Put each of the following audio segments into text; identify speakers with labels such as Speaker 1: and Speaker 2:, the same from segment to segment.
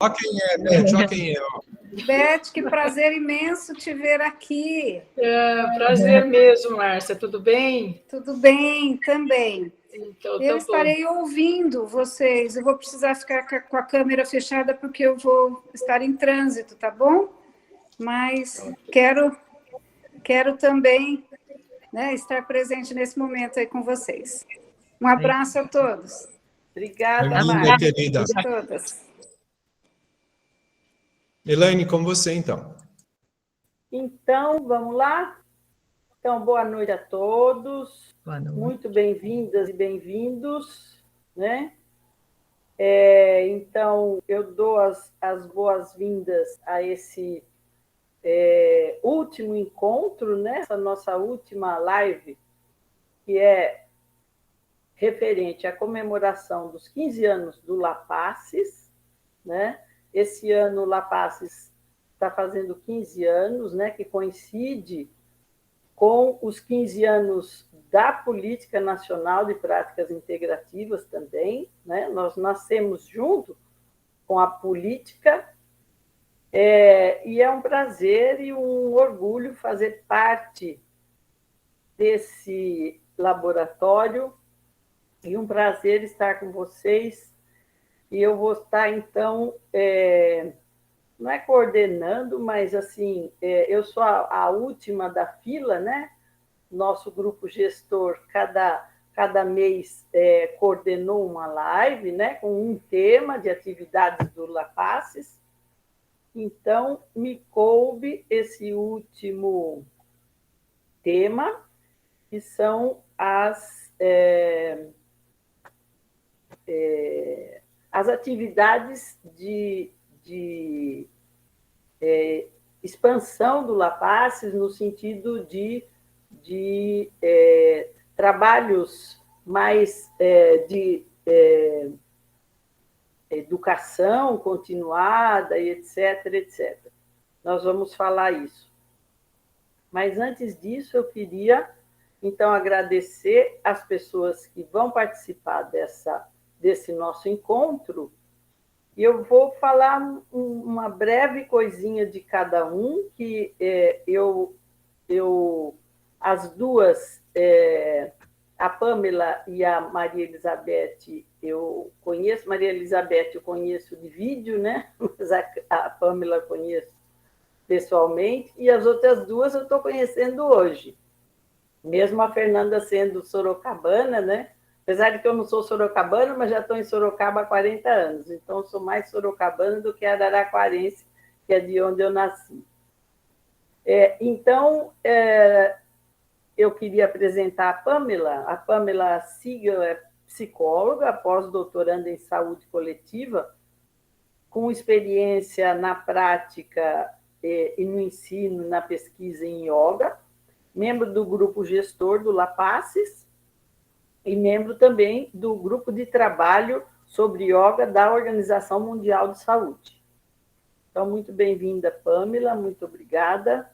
Speaker 1: Ó quem é, Beth, ó quem é. Ó.
Speaker 2: Beth, que prazer imenso te ver aqui.
Speaker 3: Prazer mesmo, Márcia. Tudo bem?
Speaker 2: Tudo bem, também.
Speaker 3: Então,
Speaker 2: eu estarei ouvindo vocês. Eu vou precisar ficar com a câmera fechada porque eu vou estar em trânsito, tá bom? Mas quero também, né, estar presente nesse momento aí com vocês. Um abraço a todos.
Speaker 3: Obrigada,
Speaker 1: Márcia. Querida.
Speaker 2: A todas.
Speaker 1: Elaine, com você, então.
Speaker 3: Então, vamos lá? Então, boa noite a todos. Boa noite. Muito bem-vindas e bem-vindos, né? Então, eu dou as boas-vindas a esse último encontro, né? Essa nossa última live, que é referente à comemoração dos 15 anos do Lapaces, né? Esse ano o Lapaces está fazendo 15 anos, né? Que coincide com os 15 anos da Política Nacional de Práticas Integrativas também, né? Nós nascemos junto com a política, e é um prazer e um orgulho fazer parte desse laboratório, e um prazer estar com vocês, e eu vou estar, então, não é coordenando, mas, assim, eu sou a última da fila, né? Nosso grupo gestor, cada mês, coordenou uma live, né? Com um tema de atividades do Lapaces. Então, me coube esse último tema, que são as atividades de expansão do Lapaces, no sentido de trabalhos mais de educação continuada, e etc, etc. Nós vamos falar isso. Mas, antes disso, eu queria, então, agradecer as pessoas que vão participar desse nosso encontro, e eu vou falar uma breve coisinha de cada um, que as duas, a Pamela e a Maria Elizabeth, eu conheço. Maria Elizabeth eu conheço de vídeo, né? Mas a Pamela eu conheço pessoalmente, e as outras duas eu estou conhecendo hoje. Mesmo a Fernanda sendo sorocabana, né? Apesar de que eu não sou sorocabana, mas já estou em Sorocaba há 40 anos, então eu sou mais sorocabana do que araraquarense, que é de onde eu nasci. Então, eu queria apresentar a Pamela. A Pamela Siegel é psicóloga, pós-doutoranda em saúde coletiva, com experiência na prática e no ensino, na pesquisa em yoga, membro do grupo gestor do Lapaces e membro também do grupo de trabalho sobre yoga da Organização Mundial de Saúde. Então, muito bem-vinda, Pamela, muito obrigada.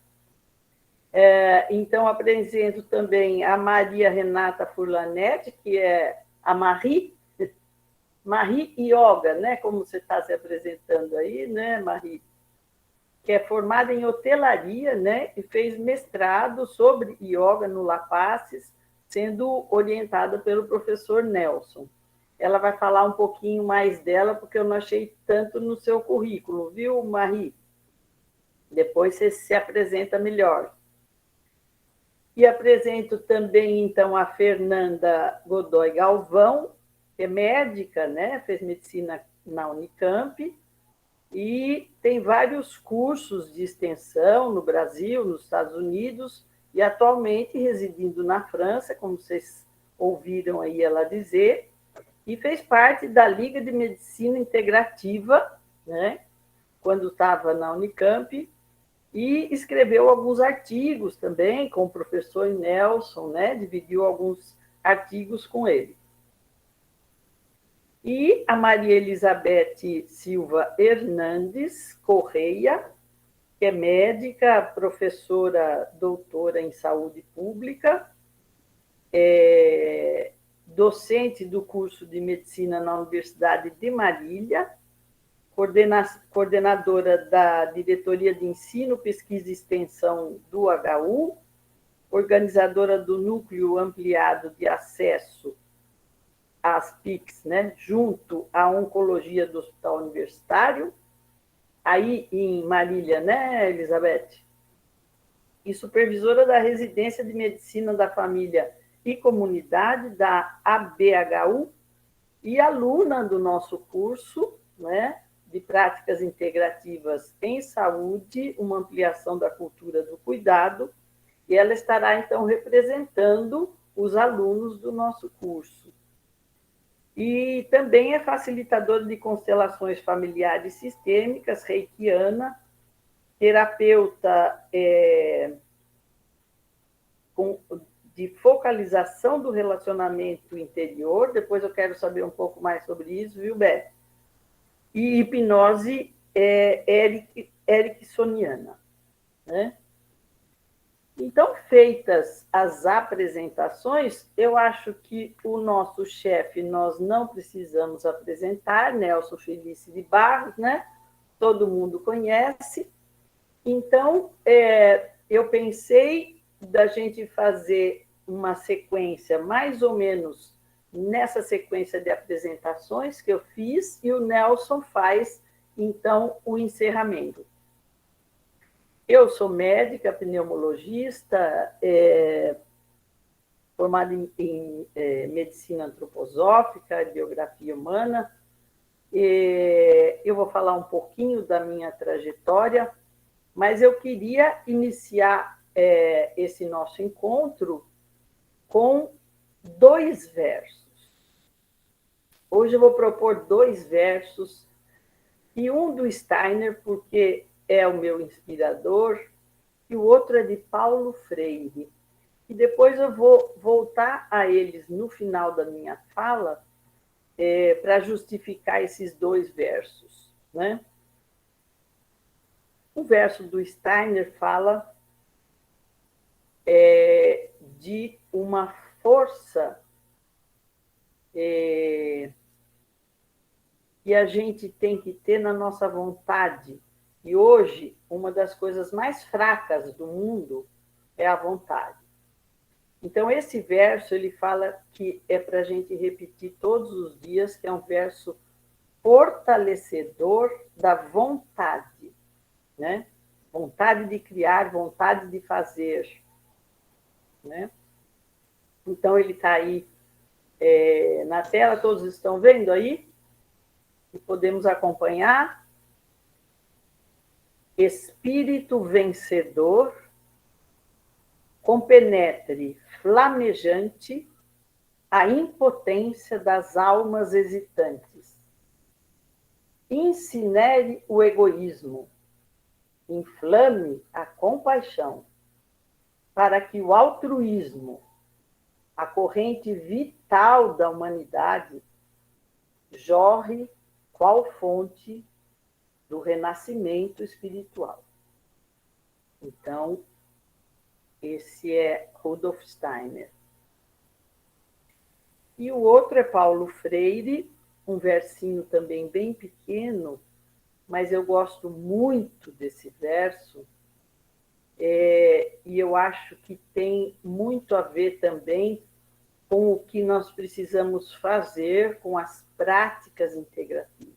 Speaker 3: Então, apresento também a Maria Renata Furlanetti, que é a Marie Yoga, né? Como você está se apresentando aí, né, Marie? Que é formada em hotelaria, né? E fez mestrado sobre yoga no Lapaces, sendo orientada pelo professor Nelson. Ela vai falar um pouquinho mais dela, porque eu não achei tanto no seu currículo, viu, Marie? Depois você se apresenta melhor. E apresento também, então, a Fernanda Godoy Galvão, que é médica, né? Fez medicina na Unicamp, e tem vários cursos de extensão no Brasil, nos Estados Unidos, e atualmente residindo na França, como vocês ouviram aí ela dizer, e fez parte da Liga de Medicina Integrativa, né? Quando estava na Unicamp, e escreveu alguns artigos também com o professor Nelson, né? Dividiu alguns artigos com ele. E a Maria Elizabeth Silva Hernandes Correia, que é médica, professora, doutora em saúde pública, docente do curso de medicina na Universidade de Marília, coordenadora da Diretoria de Ensino, Pesquisa e Extensão do HU, organizadora do Núcleo Ampliado de Acesso às PICs, né, junto à Oncologia do Hospital Universitário, aí em Marília, né, Elizabeth? E supervisora da Residência de Medicina da Família e Comunidade da ABHU e aluna do nosso curso, né, de Práticas Integrativas em Saúde, uma ampliação da cultura do cuidado, e ela estará, então, representando os alunos do nosso curso. E também é facilitadora de constelações familiares sistêmicas, reikiana, terapeuta de focalização do relacionamento interior, depois eu quero saber um pouco mais sobre isso, viu, Beth? E hipnose ericksoniana, né? Então, feitas as apresentações, eu acho que o nosso chefe nós não precisamos apresentar, Nelson Felice de Barros, né? Todo mundo conhece. Então, eu pensei da gente fazer uma sequência mais ou menos nessa sequência de apresentações que eu fiz, e o Nelson faz, então, o encerramento. Eu sou médica, pneumologista, formada em medicina antroposófica, biografia humana. Eu vou falar um pouquinho da minha trajetória, mas eu queria iniciar esse nosso encontro com 2 versos. Hoje eu vou propor 2 versos, e um do Steiner, porque é o meu inspirador, e o outro é de Paulo Freire. E depois eu vou voltar a eles no final da minha fala para justificar esses 2 versos, né? O verso do Steiner fala de uma força que a gente tem que ter na nossa vontade. E hoje, uma das coisas mais fracas do mundo é a vontade. Então, esse verso, ele fala que é para a gente repetir todos os dias, que é um verso fortalecedor da vontade, né? Vontade de criar, vontade de fazer, né? Então, ele está aí na tela, todos estão vendo aí? E podemos acompanhar. Espírito vencedor, compenetre flamejante a impotência das almas hesitantes. Incinere o egoísmo, inflame a compaixão, para que o altruísmo, a corrente vital da humanidade, jorre qual fonte do renascimento espiritual. Então, esse é Rudolf Steiner. E o outro é Paulo Freire, um versinho também bem pequeno, mas eu gosto muito desse verso, e eu acho que tem muito a ver também com o que nós precisamos fazer com as práticas integrativas,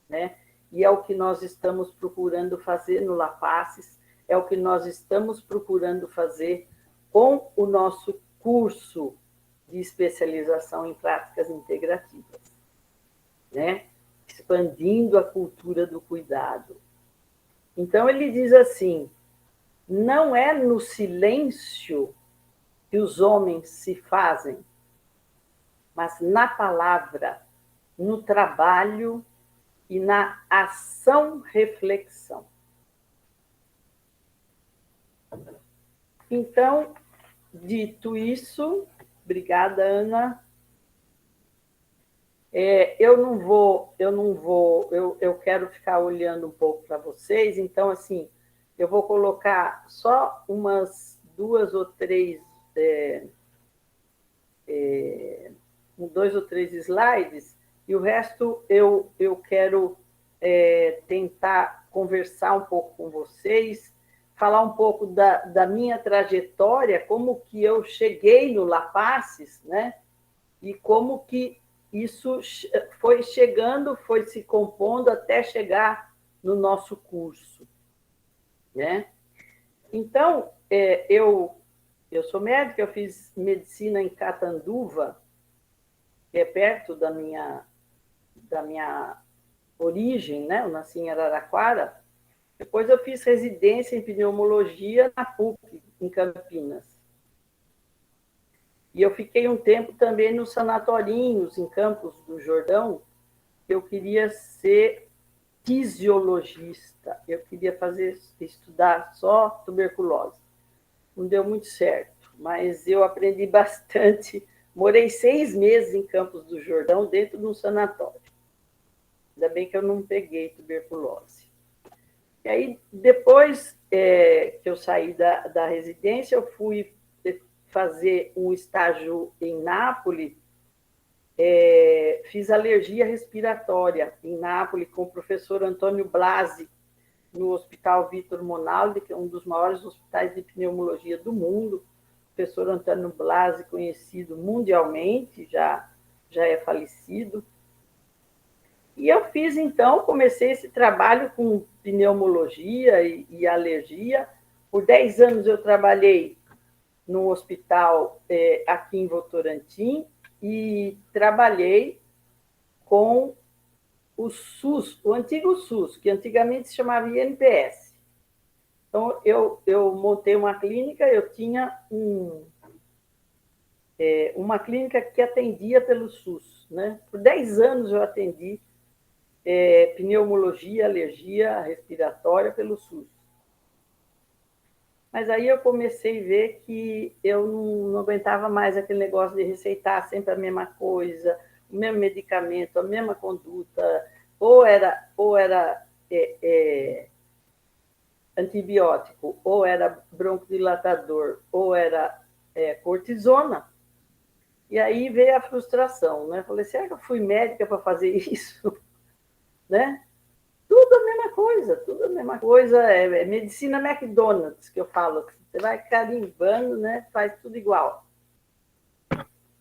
Speaker 3: né? E é o que nós estamos procurando fazer no Lapasses, é o que nós estamos procurando fazer com o nosso curso de especialização em práticas integrativas, né? Expandindo a cultura do cuidado. Então, ele diz assim: não é no silêncio que os homens se fazem, mas na palavra, no trabalho e na ação-reflexão. Então, dito isso, obrigada, Ana. Eu quero ficar olhando um pouco para vocês, então, assim, eu vou colocar só umas 2 ou 3, 2 ou 3 slides, e o resto eu quero tentar conversar um pouco com vocês, falar um pouco da minha trajetória, como que eu cheguei no Lapaces, né? E como que isso foi chegando, foi se compondo até chegar no nosso curso, né? Então, eu sou médica, eu fiz medicina em Catanduva, que é perto da minha origem, né? Eu nasci em Araraquara. Depois eu fiz residência em pneumologia na PUC, em Campinas. E eu fiquei um tempo também nos sanatorinhos, em Campos do Jordão. Eu queria ser fisiologista. Eu queria estudar só tuberculose. Não deu muito certo, mas eu aprendi bastante. Morei 6 meses em Campos do Jordão, dentro de um sanatório. Ainda bem que eu não peguei tuberculose. E aí, depois que eu saí da residência, eu fui fazer um estágio em Nápoles, fiz alergia respiratória em Nápoles com o professor Antônio Blasi, no Hospital Vitor Monaldi, que é um dos maiores hospitais de pneumologia do mundo. O professor Antônio Blasi, conhecido mundialmente, já é falecido. E eu fiz, então, comecei esse trabalho com pneumologia e alergia. Por 10 anos eu trabalhei no hospital aqui em Votorantim e trabalhei com o SUS, o antigo SUS, que antigamente se chamava INPS. Então, eu montei uma clínica, eu tinha uma clínica que atendia pelo SUS, né? Por 10 anos eu atendi pneumologia, alergia respiratória pelo SUS. Mas aí eu comecei a ver que eu não aguentava mais aquele negócio de receitar sempre a mesma coisa, o mesmo medicamento, a mesma conduta, ou era antibiótico, ou era broncodilatador, ou era cortisona. E aí veio a frustração, né? Falei, será que eu fui médica para fazer isso? Né? Tudo a mesma coisa, é medicina McDonald's, que eu falo. Você vai carimbando, né? Faz tudo igual.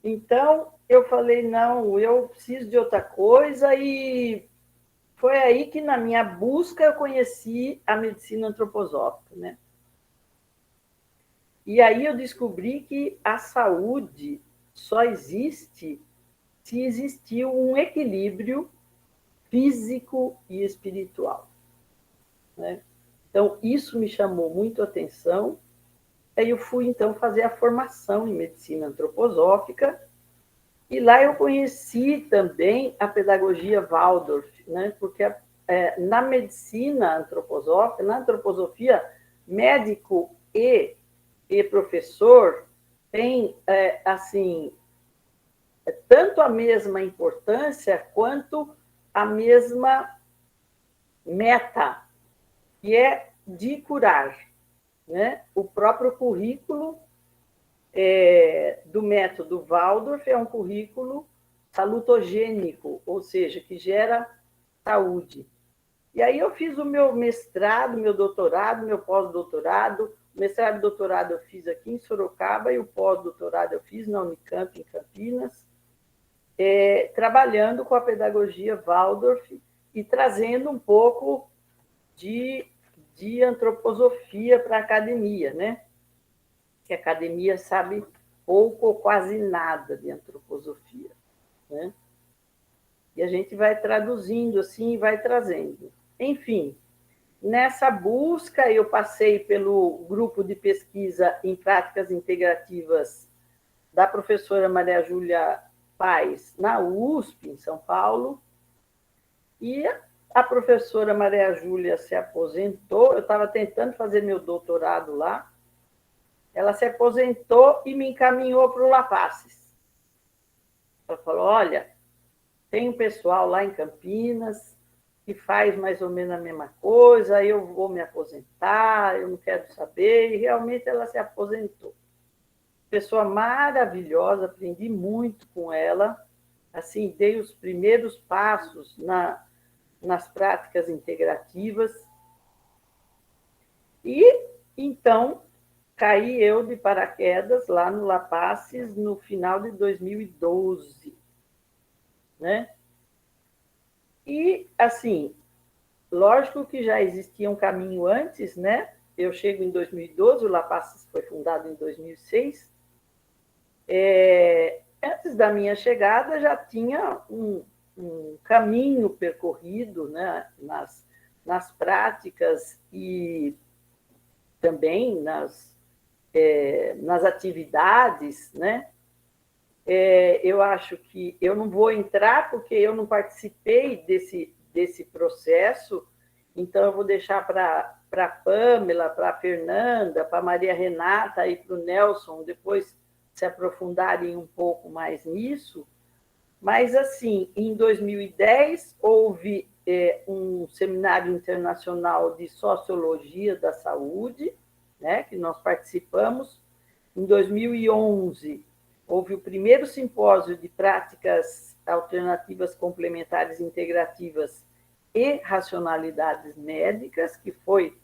Speaker 3: Então, eu falei, não, eu preciso de outra coisa, e foi aí que, na minha busca, eu conheci a medicina antroposófica, né? E aí eu descobri que a saúde só existe se existir um equilíbrio físico e espiritual, né? Então, isso me chamou muito a atenção. Aí eu fui, então, fazer a formação em medicina antroposófica, e lá eu conheci também a pedagogia Waldorf, né? Porque na medicina antroposófica, na antroposofia, médico e professor tem, assim, tanto a mesma importância quanto a mesma meta, que é de curar, né? O próprio currículo do método Waldorf é um currículo salutogênico, ou seja, que gera saúde. E aí eu fiz o meu mestrado, meu doutorado, meu pós-doutorado. O mestrado e doutorado eu fiz aqui em Sorocaba, e o pós-doutorado eu fiz na Unicamp, em Campinas, trabalhando com a pedagogia Waldorf e trazendo um pouco de antroposofia para a academia, né? Que a academia sabe pouco ou quase nada de antroposofia, né? E a gente vai traduzindo assim e vai trazendo. Enfim, nessa busca eu passei pelo grupo de pesquisa em práticas integrativas da professora Maria Júlia Paes, na USP, em São Paulo, e a professora Maria Júlia se aposentou. Eu estava tentando fazer meu doutorado lá. Ela se aposentou e me encaminhou para o Lapaces. Ela falou, olha, tem um pessoal lá em Campinas que faz mais ou menos a mesma coisa, eu vou me aposentar, eu não quero saber, e realmente ela se aposentou. Pessoa maravilhosa, aprendi muito com ela, assim, dei os primeiros passos nas práticas integrativas. E, então, caí eu de paraquedas lá no La Paces no final de 2012, né? E, assim, lógico que já existia um caminho antes, né? Eu chego em 2012, o La Paces foi fundado em 2006. Antes da minha chegada, já tinha um caminho percorrido, né? nas práticas e também nas atividades, né? Eu acho que eu não vou entrar porque eu não participei desse processo, então eu vou deixar para a Pamela, para a Fernanda, para a Maria Renata e para o Nelson depois se aprofundarem um pouco mais nisso. Mas, assim, em 2010 houve um seminário internacional de sociologia da saúde, né, que nós participamos. Em 2011 houve o primeiro simpósio de práticas alternativas complementares integrativas e racionalidades médicas, que foi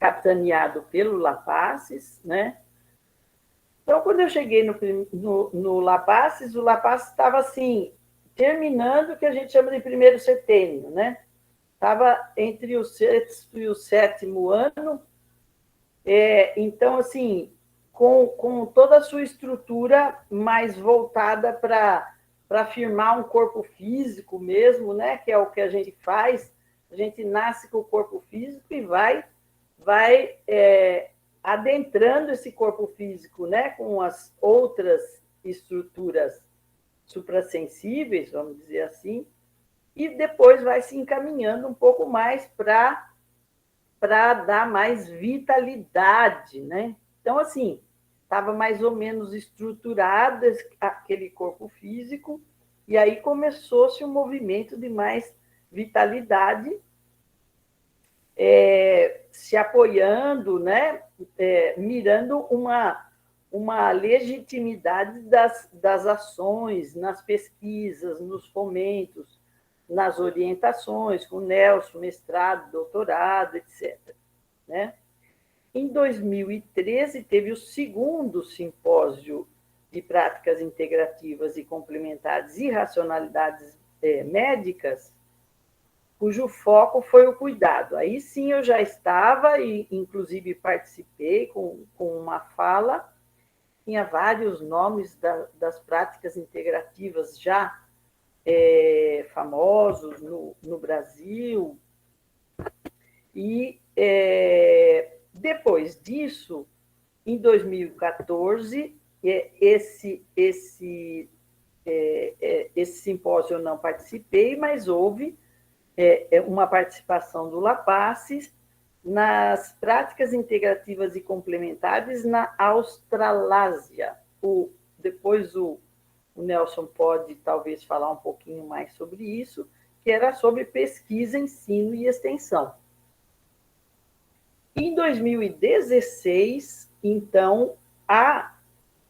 Speaker 3: capitaneado pelo La Paces, né? Então, quando eu cheguei no La Paces, o La Paces estava assim, terminando o que a gente chama de primeiro setênio, né? Estava entre o sexto e o sétimo ano. Então, assim, com toda a sua estrutura mais voltada para firmar um corpo físico mesmo, né? Que é o que a gente faz. A gente nasce com o corpo físico e vai adentrando esse corpo físico, né, com as outras estruturas suprassensíveis, vamos dizer assim, e depois vai se encaminhando um pouco mais para dar mais vitalidade, né? Então, assim, estava mais ou menos estruturado aquele corpo físico, e aí começou-se um movimento de mais vitalidade, se apoiando, né, mirando uma legitimidade das ações, nas pesquisas, nos fomentos, nas orientações, com Nelson, mestrado, doutorado, etc. Né? Em 2013, teve o segundo simpósio de práticas integrativas e complementares e racionalidades médicas, cujo foco foi o cuidado. Aí sim eu já estava, e inclusive participei com uma fala, tinha vários nomes das práticas integrativas já famosos no Brasil. E depois disso, em 2014, esse simpósio eu não participei, mas houve uma participação do La Paces nas práticas integrativas e complementares na Australásia. Depois o Nelson pode talvez falar um pouquinho mais sobre isso, que era sobre pesquisa, ensino e extensão. Em 2016, então, a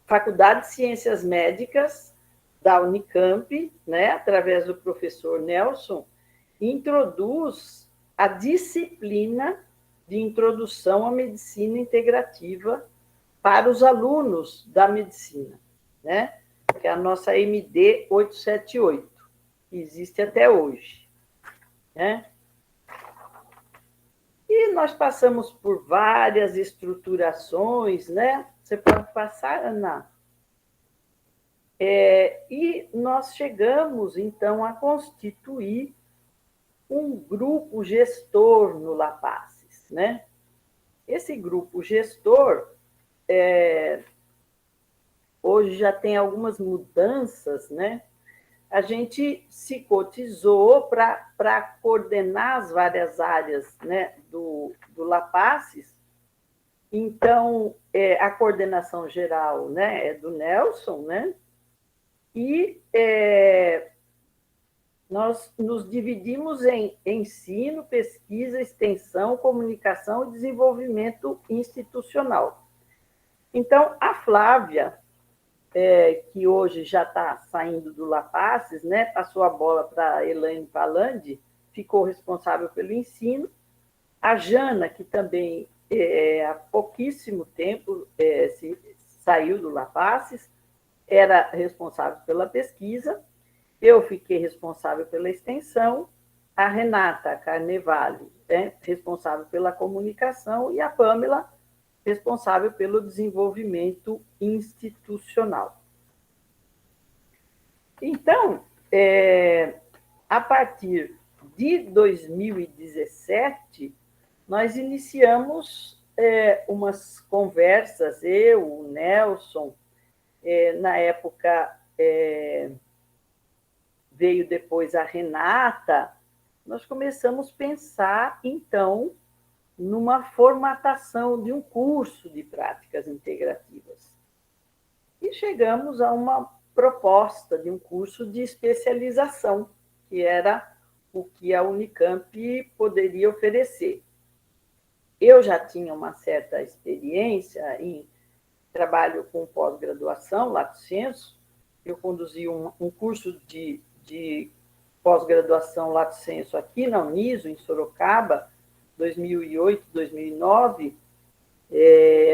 Speaker 3: Faculdade de Ciências Médicas da Unicamp, né, através do professor Nelson, introduz a disciplina de introdução à medicina integrativa para os alunos da medicina, né? Que é a nossa MD 878, que existe até hoje, né? E nós passamos por várias estruturações, né? Você pode passar, Ana? E nós chegamos, então, a constituir um grupo gestor no La Paces, né? Esse grupo gestor, hoje já tem algumas mudanças, né? A gente se cotizou para coordenar as várias áreas, né, do La Paces. Então, a coordenação geral, né, é do Nelson, né? E nós nos dividimos em ensino, pesquisa, extensão, comunicação e desenvolvimento institucional. Então, a Flávia, que hoje já está saindo do Lapasses, né? Passou a bola para a Elaine Palandi, ficou responsável pelo ensino. A Jana, que também há pouquíssimo tempo saiu do Lapasses, era responsável pela pesquisa. Eu fiquei responsável pela extensão. A Renata Carnevale, responsável pela comunicação, e a Pamela, responsável pelo desenvolvimento institucional. Então, a partir de 2017, nós iniciamos umas conversas, eu, o Nelson, na época veio depois a Renata, nós começamos a pensar, então, numa formatação de um curso de práticas integrativas. E chegamos a uma proposta de um curso de especialização, que era o que a Unicamp poderia oferecer. Eu já tinha uma certa experiência em trabalho com pós-graduação, lato sensu. Eu conduzi um curso de pós-graduação lato sensu aqui na Uniso, em Sorocaba, 2008, 2009,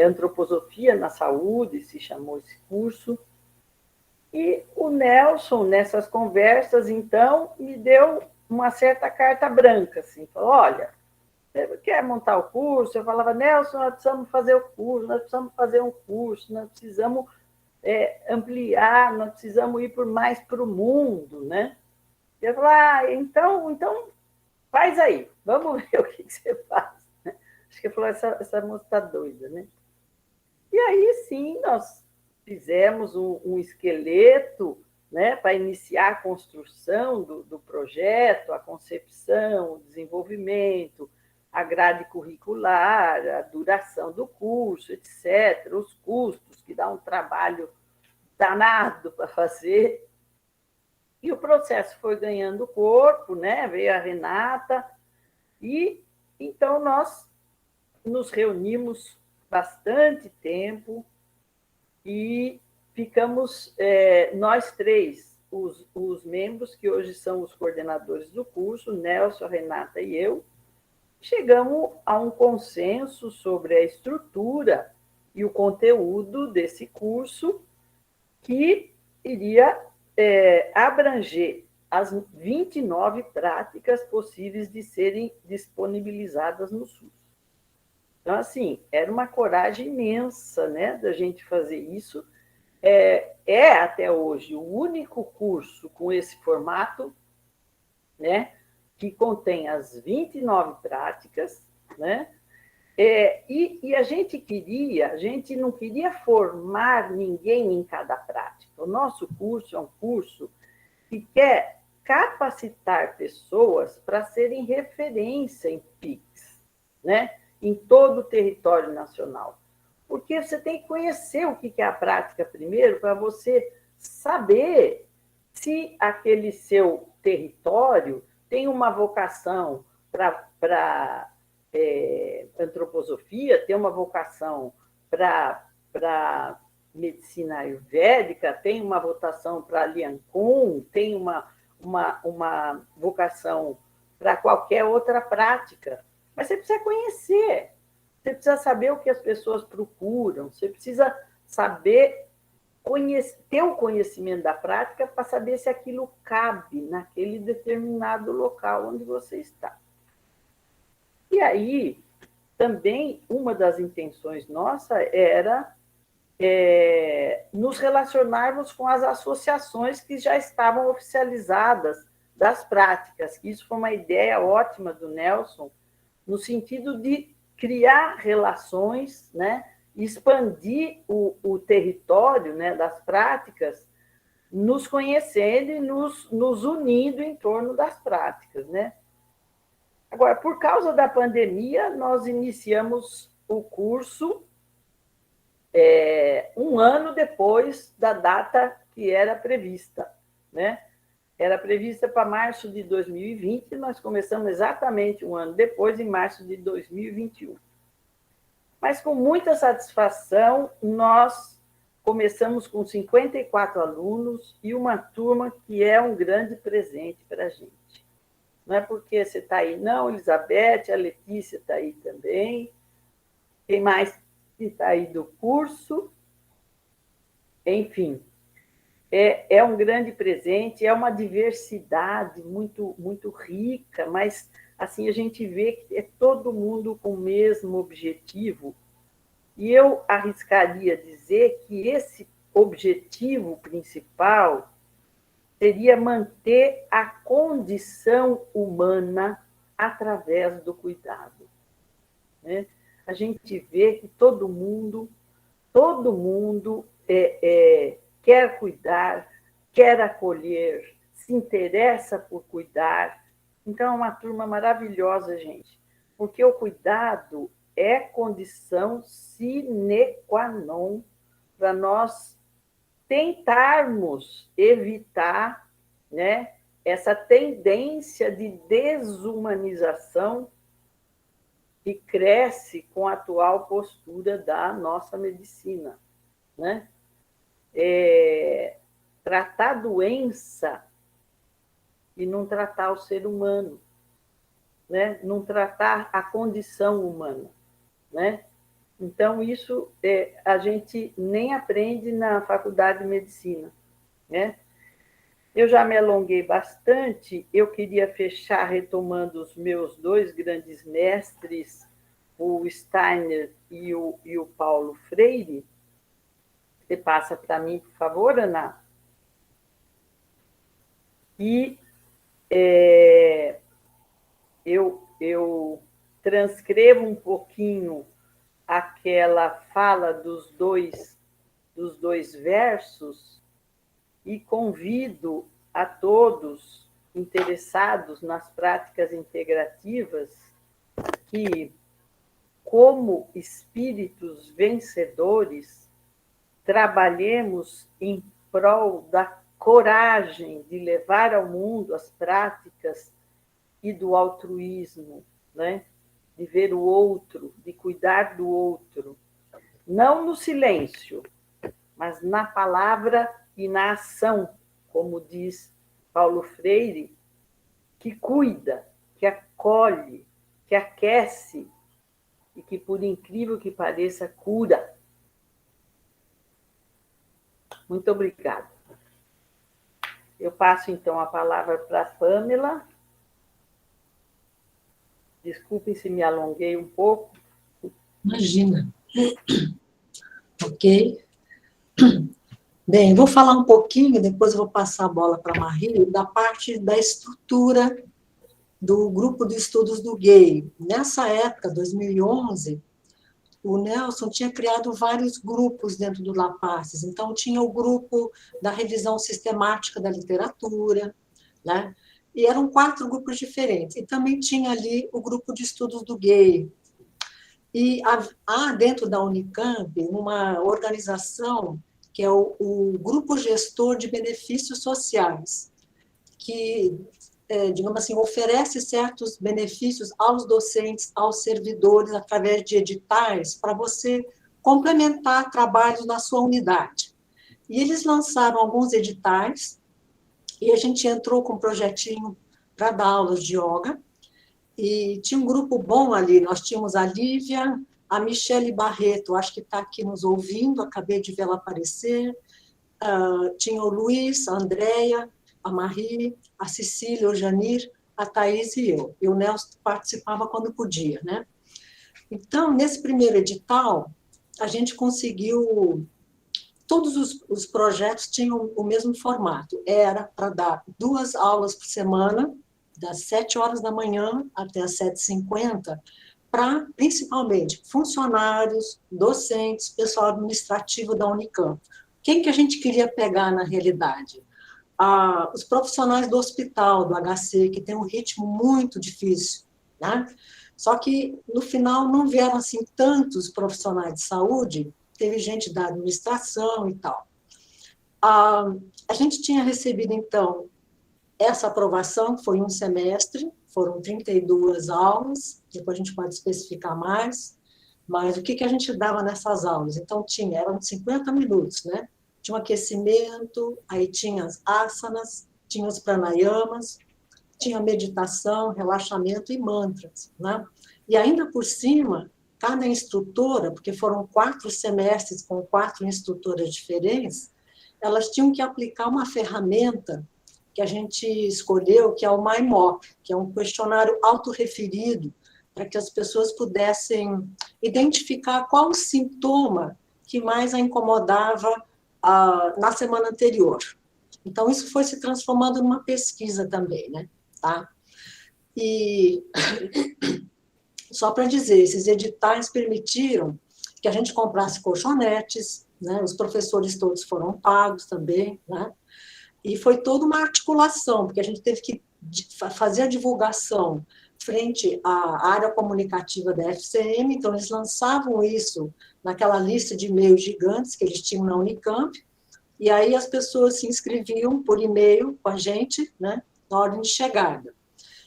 Speaker 3: Antroposofia na Saúde, se chamou esse curso. E o Nelson, nessas conversas, então, me deu uma certa carta branca, assim, falou, olha, você quer montar o curso? Eu falava, Nelson, nós precisamos fazer o curso, nós precisamos fazer um curso, nós precisamos ampliar, nós precisamos ir mais para o mundo, né? E eu falava, então faz aí, vamos ver o que você faz. Acho que ele falou, essa moça está doida, né? E aí, sim, nós fizemos um esqueleto, né, para iniciar a construção do projeto, a concepção, o desenvolvimento, a grade curricular, a duração do curso, etc., os custos, que dá um trabalho danado para fazer. E o processo foi ganhando corpo, né? Veio a Renata, e então nós nos reunimos bastante tempo e ficamos, nós três, os membros, que hoje são os coordenadores do curso, Nelson, a Renata e eu, chegamos a um consenso sobre a estrutura e o conteúdo desse curso, que iria abranger as 29 práticas possíveis de serem disponibilizadas no SUS. Então, assim, era uma coragem imensa, né, da gente fazer isso. Até hoje, o único curso com esse formato, né, que contém as 29 práticas, né, e a gente não queria formar ninguém em cada prática. O nosso curso é um curso que quer capacitar pessoas para serem referência em PICs, né, em todo o território nacional. Porque você tem que conhecer o que é a prática primeiro, para você saber se aquele seu território tem uma vocação para antroposofia, tem uma vocação para medicina ayurvédica, tem uma vocação para Lian Kun, tem uma vocação para qualquer outra prática. Mas você precisa conhecer, você precisa saber o que as pessoas procuram, você precisa saber ter o conhecimento da prática para saber se aquilo cabe naquele determinado local onde você está. E aí, também, uma das intenções nossa era nos relacionarmos com as associações que já estavam oficializadas das práticas, que isso foi uma ideia ótima do Nelson, no sentido de criar relações, né, expandir o território, né, das práticas, nos conhecendo e nos unindo em torno das práticas, né? Agora, por causa da pandemia, nós iniciamos o curso um ano depois da data que era prevista, né? Era prevista para março de 2020, nós começamos exatamente um ano depois, em março de 2021. Mas, com muita satisfação, nós começamos com 54 alunos e uma turma que é um grande presente para a gente. Não é porque você está aí, não, Elizabeth, a Letícia está aí também. Quem mais está aí do curso? Enfim, é um grande presente, é uma diversidade muito, muito rica, mas assim a gente vê que é todo mundo com o mesmo objetivo. E eu arriscaria dizer que esse objetivo principal seria manter a condição humana através do cuidado, né? A gente vê que todo mundo quer cuidar, quer acolher, se interessa por cuidar. Então, é uma turma maravilhosa, gente, porque o cuidado é condição sine qua non para nós tentarmos evitar, né, essa tendência de desumanização que cresce com a atual postura da nossa medicina, né? Tratar a doença e não tratar o ser humano, né? Não tratar a condição humana, né? Então, isso a gente nem aprende na faculdade de medicina, né? Eu já me alonguei bastante, eu queria fechar retomando os meus dois grandes mestres, o Steiner e o Paulo Freire. Você passa para mim, por favor, Ana? E eu transcrevo um pouquinho aquela fala dos dois versos e convido a todos interessados nas práticas integrativas que, como espíritos vencedores, trabalhemos em prol da coragem de levar ao mundo as práticas e do altruísmo, né? De ver o outro, de cuidar do outro, não no silêncio, mas na palavra e na ação, como diz Paulo Freire, que cuida, que acolhe, que aquece e que, por incrível que pareça, cura. Muito obrigada. Eu passo, então, a palavra para a Pamela. Desculpem se me alonguei um pouco.
Speaker 4: Imagina. Ok. Bem, vou falar um pouquinho, depois eu vou passar a bola para a Marie, da parte da estrutura do grupo de estudos do gay. Nessa época, 2011, o Nelson tinha criado vários grupos dentro do Lapaces. Então, tinha o grupo da revisão sistemática da literatura, né? E eram 4 grupos diferentes. E também tinha ali o grupo de estudos do gay. E há dentro da Unicamp uma organização que é o Grupo Gestor de Benefícios Sociais, que, digamos assim, oferece certos benefícios aos docentes, aos servidores, através de editais, para você complementar trabalhos na sua unidade. E eles lançaram alguns editais, e a gente entrou com um projetinho para dar aulas de yoga, e tinha um grupo bom ali, nós tínhamos a Lívia, a Michele Barreto, acho que está aqui nos ouvindo, acabei de vê-la aparecer, tinha o Luiz, a Andréia, a Marie, a Cecília, o Janir, a Thaís e eu. E o Nelson participava quando podia, né? Então, nesse primeiro edital, a gente conseguiu... Todos os projetos tinham o mesmo formato. Era para dar 2 aulas por semana, das 7 horas da manhã até as 7h50, para, principalmente, funcionários, docentes, pessoal administrativo da Unicamp. Quem que a gente queria pegar na realidade? Os profissionais do hospital, do HC, que tem um ritmo muito difícil, né? Só que, no final, não vieram assim tantos profissionais de saúde, teve gente da administração e tal. A gente tinha recebido, então, essa aprovação, foi um semestre, foram 32 aulas, depois a gente pode especificar mais, Mas o que a gente dava nessas aulas? Então, eram 50 minutos, né? Tinha um aquecimento, aí tinha as asanas, tinha os pranayamas, tinha meditação, relaxamento e mantras, né? E ainda por cima, cada instrutora, porque foram 4 semestres com 4 instrutoras diferentes, elas tinham que aplicar uma ferramenta que a gente escolheu, que é o MyMop, que é um questionário autorreferido, para que as pessoas pudessem identificar qual o sintoma que mais a incomodava na semana anterior. Então, isso foi se transformando numa pesquisa também, né? Tá? E só para dizer, esses editais permitiram que a gente comprasse colchonetes, né? Os professores todos foram pagos também, né? E foi toda uma articulação, porque a gente teve que fazer a divulgação frente à área comunicativa da FCM, então eles lançavam isso naquela lista de e-mails gigantes que eles tinham na Unicamp, e aí as pessoas se inscreviam por e-mail com a gente, né, na ordem de chegada.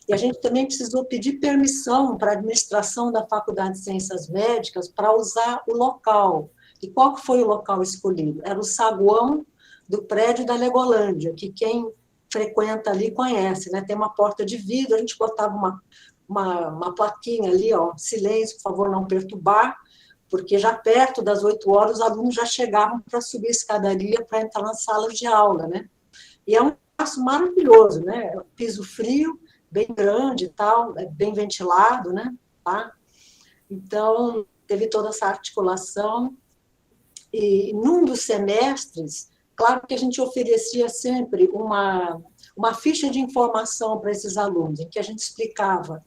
Speaker 4: E a gente também precisou pedir permissão para a administração da Faculdade de Ciências Médicas para usar o local. E qual foi o local escolhido? Era o saguão do prédio da Legolândia, que quem frequenta ali conhece, né? Tem uma porta de vidro, a gente botava uma plaquinha ali, ó, silêncio, por favor, não perturbar, porque já perto das 8 horas os alunos já chegavam para subir a escadaria para entrar nas salas de aula, né? E é um espaço maravilhoso, né? Piso frio, bem grande e tal, bem ventilado, né? Tá? Então, teve toda essa articulação. E num dos semestres, claro que a gente oferecia sempre uma ficha de informação para esses alunos, em que a gente explicava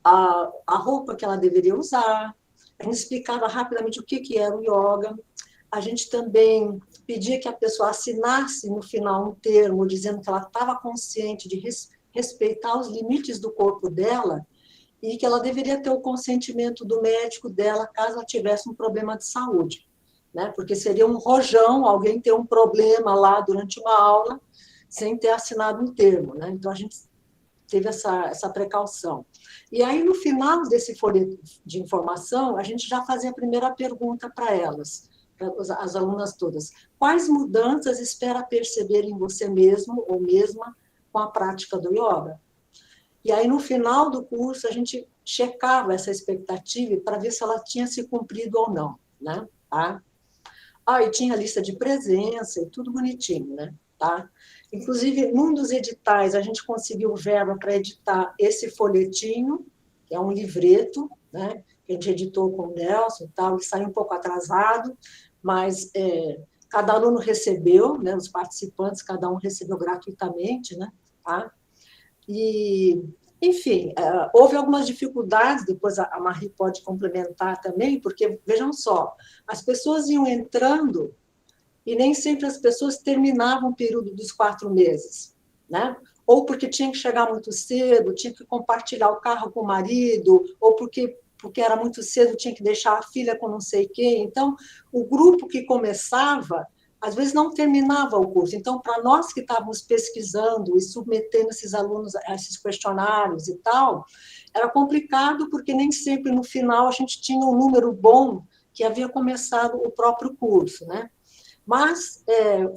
Speaker 4: a roupa que ela deveria usar, a gente explicava rapidamente o que era o yoga, a gente também pedia que a pessoa assinasse no final um termo dizendo que ela estava consciente de respeitar os limites do corpo dela e que ela deveria ter o consentimento do médico dela caso ela tivesse um problema de saúde, né? Porque seria um rojão alguém ter um problema lá durante uma aula sem ter assinado um termo, né? Então a gente teve essa precaução. E aí, no final desse folheto de informação, a gente já fazia a primeira pergunta para elas, para as alunas todas. Quais mudanças espera perceber em você mesmo ou mesma com a prática do yoga? E aí, no final do curso, a gente checava essa expectativa para ver se ela tinha se cumprido ou não, né? Tá? E tinha lista de presença e tudo bonitinho, né? Tá? Inclusive, num dos editais, a gente conseguiu verba para editar esse folhetinho, que é um livreto, né? Que a gente editou com o Nelson e tal, que saiu um pouco atrasado, mas cada aluno recebeu, né? Os participantes, cada um recebeu gratuitamente, né? Tá? E, enfim, houve algumas dificuldades, depois a Marie pode complementar também, porque, vejam só, as pessoas iam entrando e nem sempre as pessoas terminavam o período dos 4 meses, né? Ou porque tinha que chegar muito cedo, tinha que compartilhar o carro com o marido, ou porque era muito cedo, tinha que deixar a filha com não sei quem. Então, o grupo que começava, às vezes não terminava o curso. Então, para nós que estávamos pesquisando e submetendo esses alunos a esses questionários e tal, era complicado, porque nem sempre no final a gente tinha um número bom que havia começado o próprio curso, né? Mas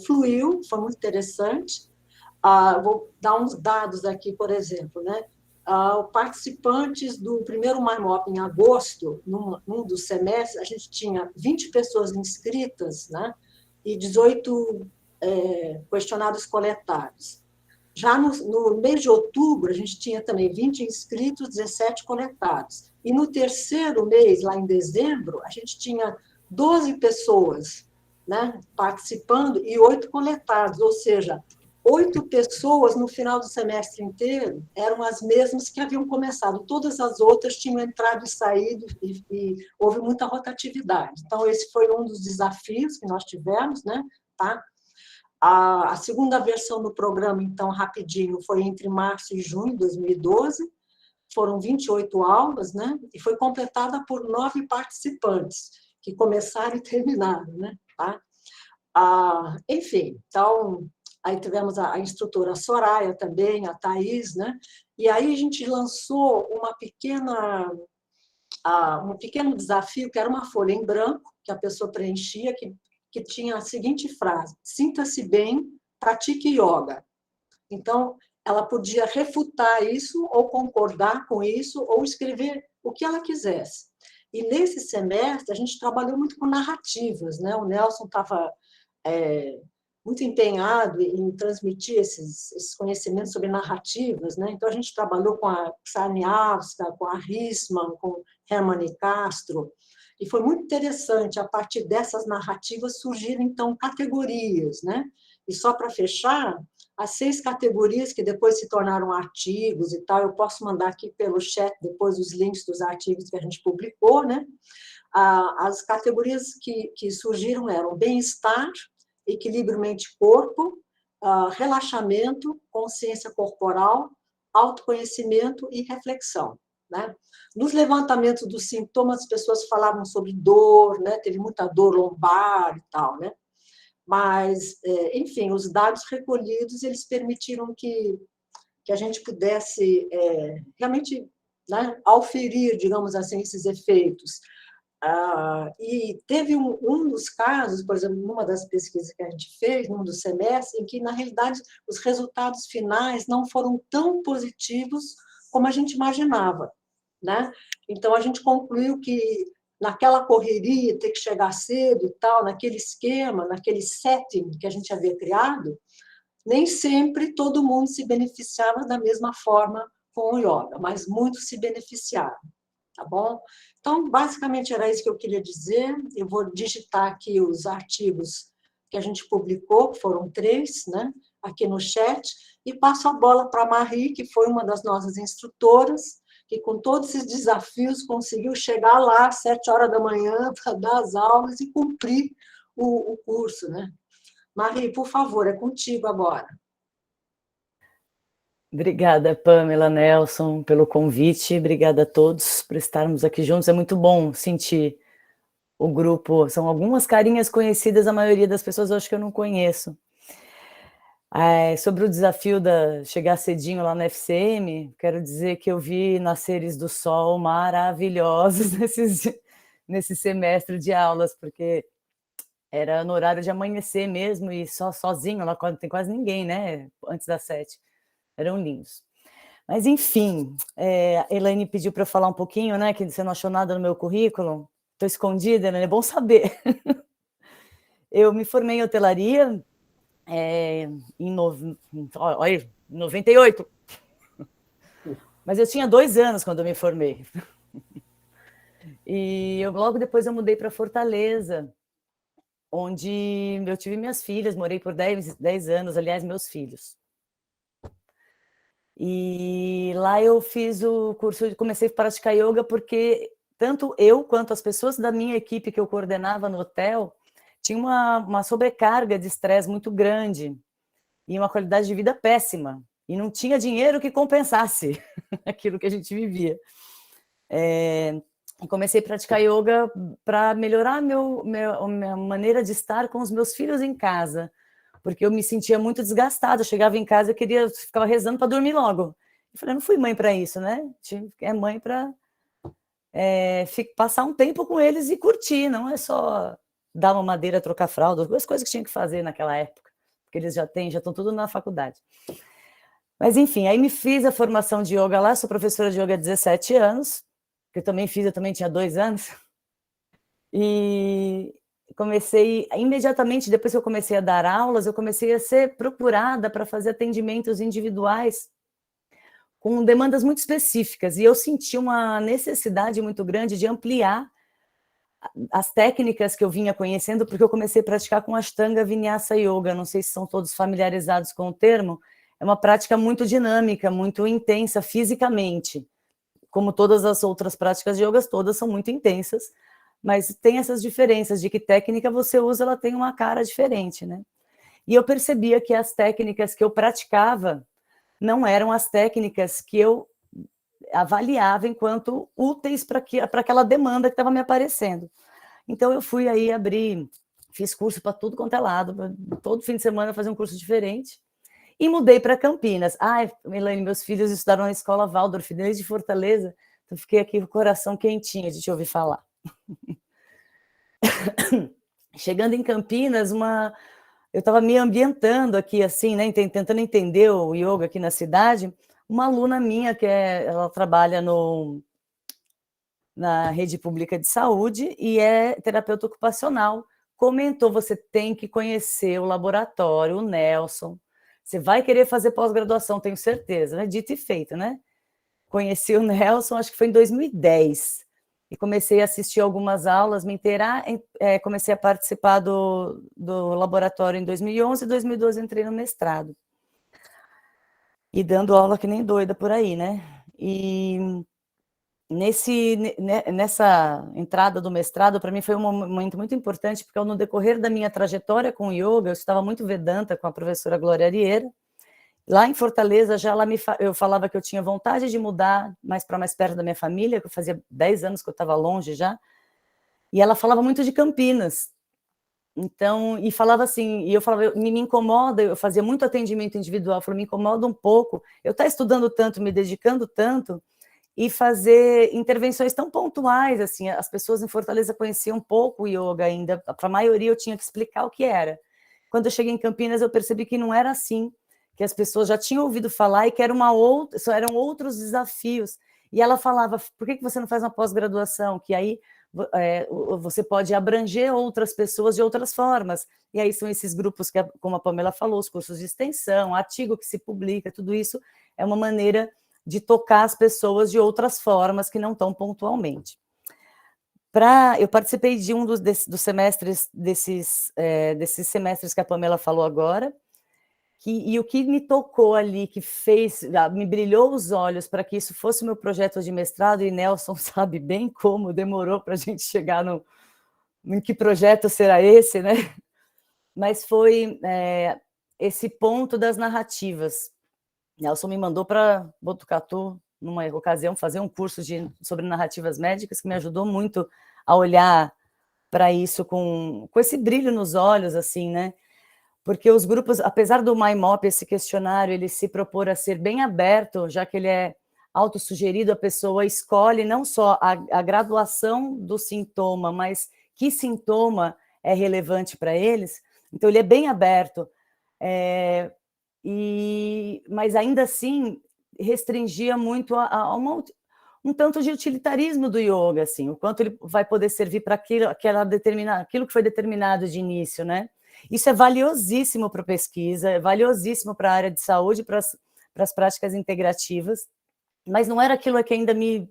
Speaker 4: fluiu, foi muito interessante. Vou dar uns dados aqui, por exemplo, né? Participantes do primeiro MyMop em agosto, num dos semestres, a gente tinha 20 pessoas inscritas, né? E 18 questionários coletados. Já no mês de outubro, a gente tinha também 20 inscritos, 17 coletados. E no terceiro mês, lá em dezembro, a gente tinha 12 pessoas, né, participando e 8 coletados, ou seja, 8 pessoas no final do semestre inteiro eram as mesmas que haviam começado. Todas as outras tinham entrado e saído e houve muita rotatividade. Então, esse foi um dos desafios que nós tivemos, né? Tá? A segunda versão do programa, então, rapidinho, foi entre março e junho de 2012. Foram 28 aulas, né? E foi completada por 9 participantes, que começaram e terminaram, né? Tá? Enfim, então, aí tivemos a instrutora Soraya também, a Thaís, né? E aí a gente lançou uma pequena um pequeno desafio, que era uma folha em branco, que a pessoa preenchia, que tinha a seguinte frase: sinta-se bem, pratique yoga. Então, ela podia refutar isso, ou concordar com isso, ou escrever o que ela quisesse. E nesse semestre, a gente trabalhou muito com narrativas, né? O Nelson estava muito empenhado em transmitir esses conhecimentos sobre narrativas, né? Então, a gente trabalhou com a Czarniawska, com a Rissman, com Hermann Castro, e foi muito interessante. A partir dessas narrativas surgiram, então, categorias, né? E só para fechar, as 6 categorias que depois se tornaram artigos e tal, eu posso mandar aqui pelo chat depois os links dos artigos que a gente publicou, né? As categorias que surgiram eram bem-estar, equilíbrio mente-corpo, relaxamento, consciência corporal, autoconhecimento e reflexão, né? Nos levantamentos dos sintomas, as pessoas falavam sobre dor, né? Teve muita dor lombar e tal, né? Mas, enfim, os dados recolhidos, eles permitiram que a gente pudesse realmente, né, auferir, digamos assim, esses efeitos. E teve um dos casos, por exemplo, numa das pesquisas que a gente fez, num dos semestres, em que, na realidade, os resultados finais não foram tão positivos como a gente imaginava, né? Então, a gente concluiu que, naquela correria, ter que chegar cedo e tal, naquele esquema, naquele setting que a gente havia criado, nem sempre todo mundo se beneficiava da mesma forma com o yoga, mas muitos se beneficiaram, tá bom? Então, basicamente, era isso que eu queria dizer. Eu vou digitar aqui os artigos que a gente publicou, que foram 3, né, aqui no chat, e passo a bola para a Marie, que foi uma das nossas instrutoras, que com todos esses desafios conseguiu chegar lá às 7 horas da manhã para dar as aulas e cumprir o curso, né? Marie, por favor, é contigo agora.
Speaker 5: Obrigada, Pamela, Nelson, pelo convite. Obrigada a todos por estarmos aqui juntos. É muito bom sentir o grupo. São algumas carinhas conhecidas, a maioria das pessoas eu acho que eu não conheço. Sobre o desafio da chegar cedinho lá no FCM, quero dizer que eu vi nasceres do sol maravilhosos nesse semestre de aulas, porque era no horário de amanhecer mesmo, e sozinho, lá não tem quase ninguém, né? Antes das 7. Eram lindos. Mas, enfim, a Elaine pediu para eu falar um pouquinho, né? Que você não achou nada no meu currículo. Estou escondida, né? É bom saber. Eu me formei em hotelaria em 98. Mas eu tinha 2 anos quando eu me formei. E logo depois eu mudei para Fortaleza, onde eu tive minhas filhas, morei por 10 anos, aliás, meus filhos. E lá eu fiz o curso, comecei a praticar yoga porque tanto eu quanto as pessoas da minha equipe que eu coordenava no hotel tinha uma sobrecarga de estresse muito grande e uma qualidade de vida péssima, e não tinha dinheiro que compensasse aquilo que a gente vivia. Comecei a praticar yoga para melhorar minha maneira de estar com os meus filhos em casa, porque eu me sentia muito desgastada. Eu chegava em casa, eu ficava rezando para dormir logo. Eu falei, não fui mãe para isso, né? É mãe para passar um tempo com eles e curtir, não é só dar uma madeira, trocar fralda, as coisas que tinha que fazer naquela época, porque eles já estão tudo na faculdade. Mas, enfim, aí me fiz a formação de yoga lá, sou professora de yoga há 17 anos, que eu também tinha 2 anos, e comecei, imediatamente depois que eu comecei a dar aulas, eu comecei a ser procurada para fazer atendimentos individuais com demandas muito específicas, e eu senti uma necessidade muito grande de ampliar as técnicas que eu vinha conhecendo, porque eu comecei a praticar com Ashtanga Vinyasa Yoga, não sei se são todos familiarizados com o termo, é uma prática muito dinâmica, muito intensa fisicamente, como todas as outras práticas de yoga, todas são muito intensas, mas tem essas diferenças de que técnica você usa, ela tem uma cara diferente, né? E eu percebia que as técnicas que eu praticava não eram as técnicas que eu avaliava enquanto úteis para aquela demanda que estava me aparecendo. Então, eu fui aí fiz curso para tudo quanto é lado, todo fim de semana fazer um curso diferente, e mudei para Campinas. Elaine, meus filhos estudaram na escola Waldorf, desde Fortaleza, Então, fiquei aqui com o coração quentinho de te ouvir falar. Chegando em Campinas, eu estava me ambientando aqui, assim, né, tentando entender o yoga aqui na cidade. Uma aluna minha, ela trabalha na rede pública de saúde e é terapeuta ocupacional, comentou: você tem que conhecer o laboratório, o Nelson, você vai querer fazer pós-graduação, tenho certeza, né? Dito e feito, né? Conheci o Nelson, acho que foi em 2010, e comecei a assistir algumas aulas, me inteirar, comecei a participar do laboratório em 2011, e 2012 entrei no mestrado. E dando aula que nem doida por aí, né? E nessa entrada do mestrado, para mim foi um momento muito importante, porque no decorrer da minha trajetória com o yoga, eu estava muito Vedanta com a professora Glória Arieira. Lá em Fortaleza, eu falava que eu tinha vontade de mudar mais para mais perto da minha família, que eu fazia 10 anos que eu estava longe já, e ela falava muito de Campinas. Então, e falava assim, e eu falava, me incomoda, eu fazia muito atendimento individual, eu falava, me incomoda um pouco, eu estar estudando tanto, me dedicando tanto, e fazer intervenções tão pontuais, assim, as pessoas em Fortaleza conheciam pouco o yoga ainda, para a maioria eu tinha que explicar o que era. Quando eu cheguei em Campinas, eu percebi que não era assim, que as pessoas já tinham ouvido falar e que eram outros desafios. E ela falava, por que você não faz uma pós-graduação? Que aí você pode abranger outras pessoas de outras formas. E aí são esses grupos que, como a Pamela falou, os cursos de extensão, artigo que se publica, tudo isso é uma maneira de tocar as pessoas de outras formas que não estão pontualmente. Eu participei de um dos semestres, desses semestres que a Pamela falou agora, e o que me tocou ali, que me brilhou os olhos para que isso fosse o meu projeto de mestrado, e Nelson sabe bem como demorou para a gente chegar em que projeto será esse, né? Mas foi esse ponto das narrativas. Nelson me mandou para Botucatu, numa ocasião, fazer um curso sobre narrativas médicas, que me ajudou muito a olhar para isso com esse brilho nos olhos, assim, né? Porque os grupos, apesar do MyMOP, esse questionário, ele se propor a ser bem aberto, já que ele é autossugerido, a pessoa escolhe não só a graduação do sintoma, mas que sintoma é relevante para eles. Então, ele é bem aberto. Mas ainda assim restringia muito um tanto de utilitarismo do yoga, assim, o quanto ele vai poder servir para aquilo que foi determinado de início, né? Isso é valiosíssimo para a pesquisa, é valiosíssimo para a área de saúde, para as práticas integrativas, mas não era aquilo que ainda me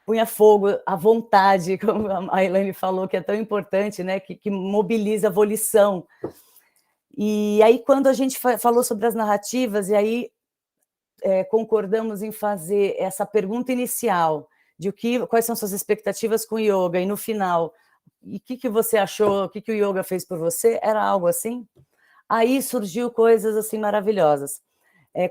Speaker 5: punha fogo à vontade, como a Elaine falou, que é tão importante, né? Que mobiliza a volição. E aí, quando a gente falou sobre as narrativas, e aí concordamos em fazer essa pergunta inicial de quais são suas expectativas com o yoga, e no final, e o que você achou, o que o yoga fez por você, era algo assim? Aí surgiu coisas assim maravilhosas.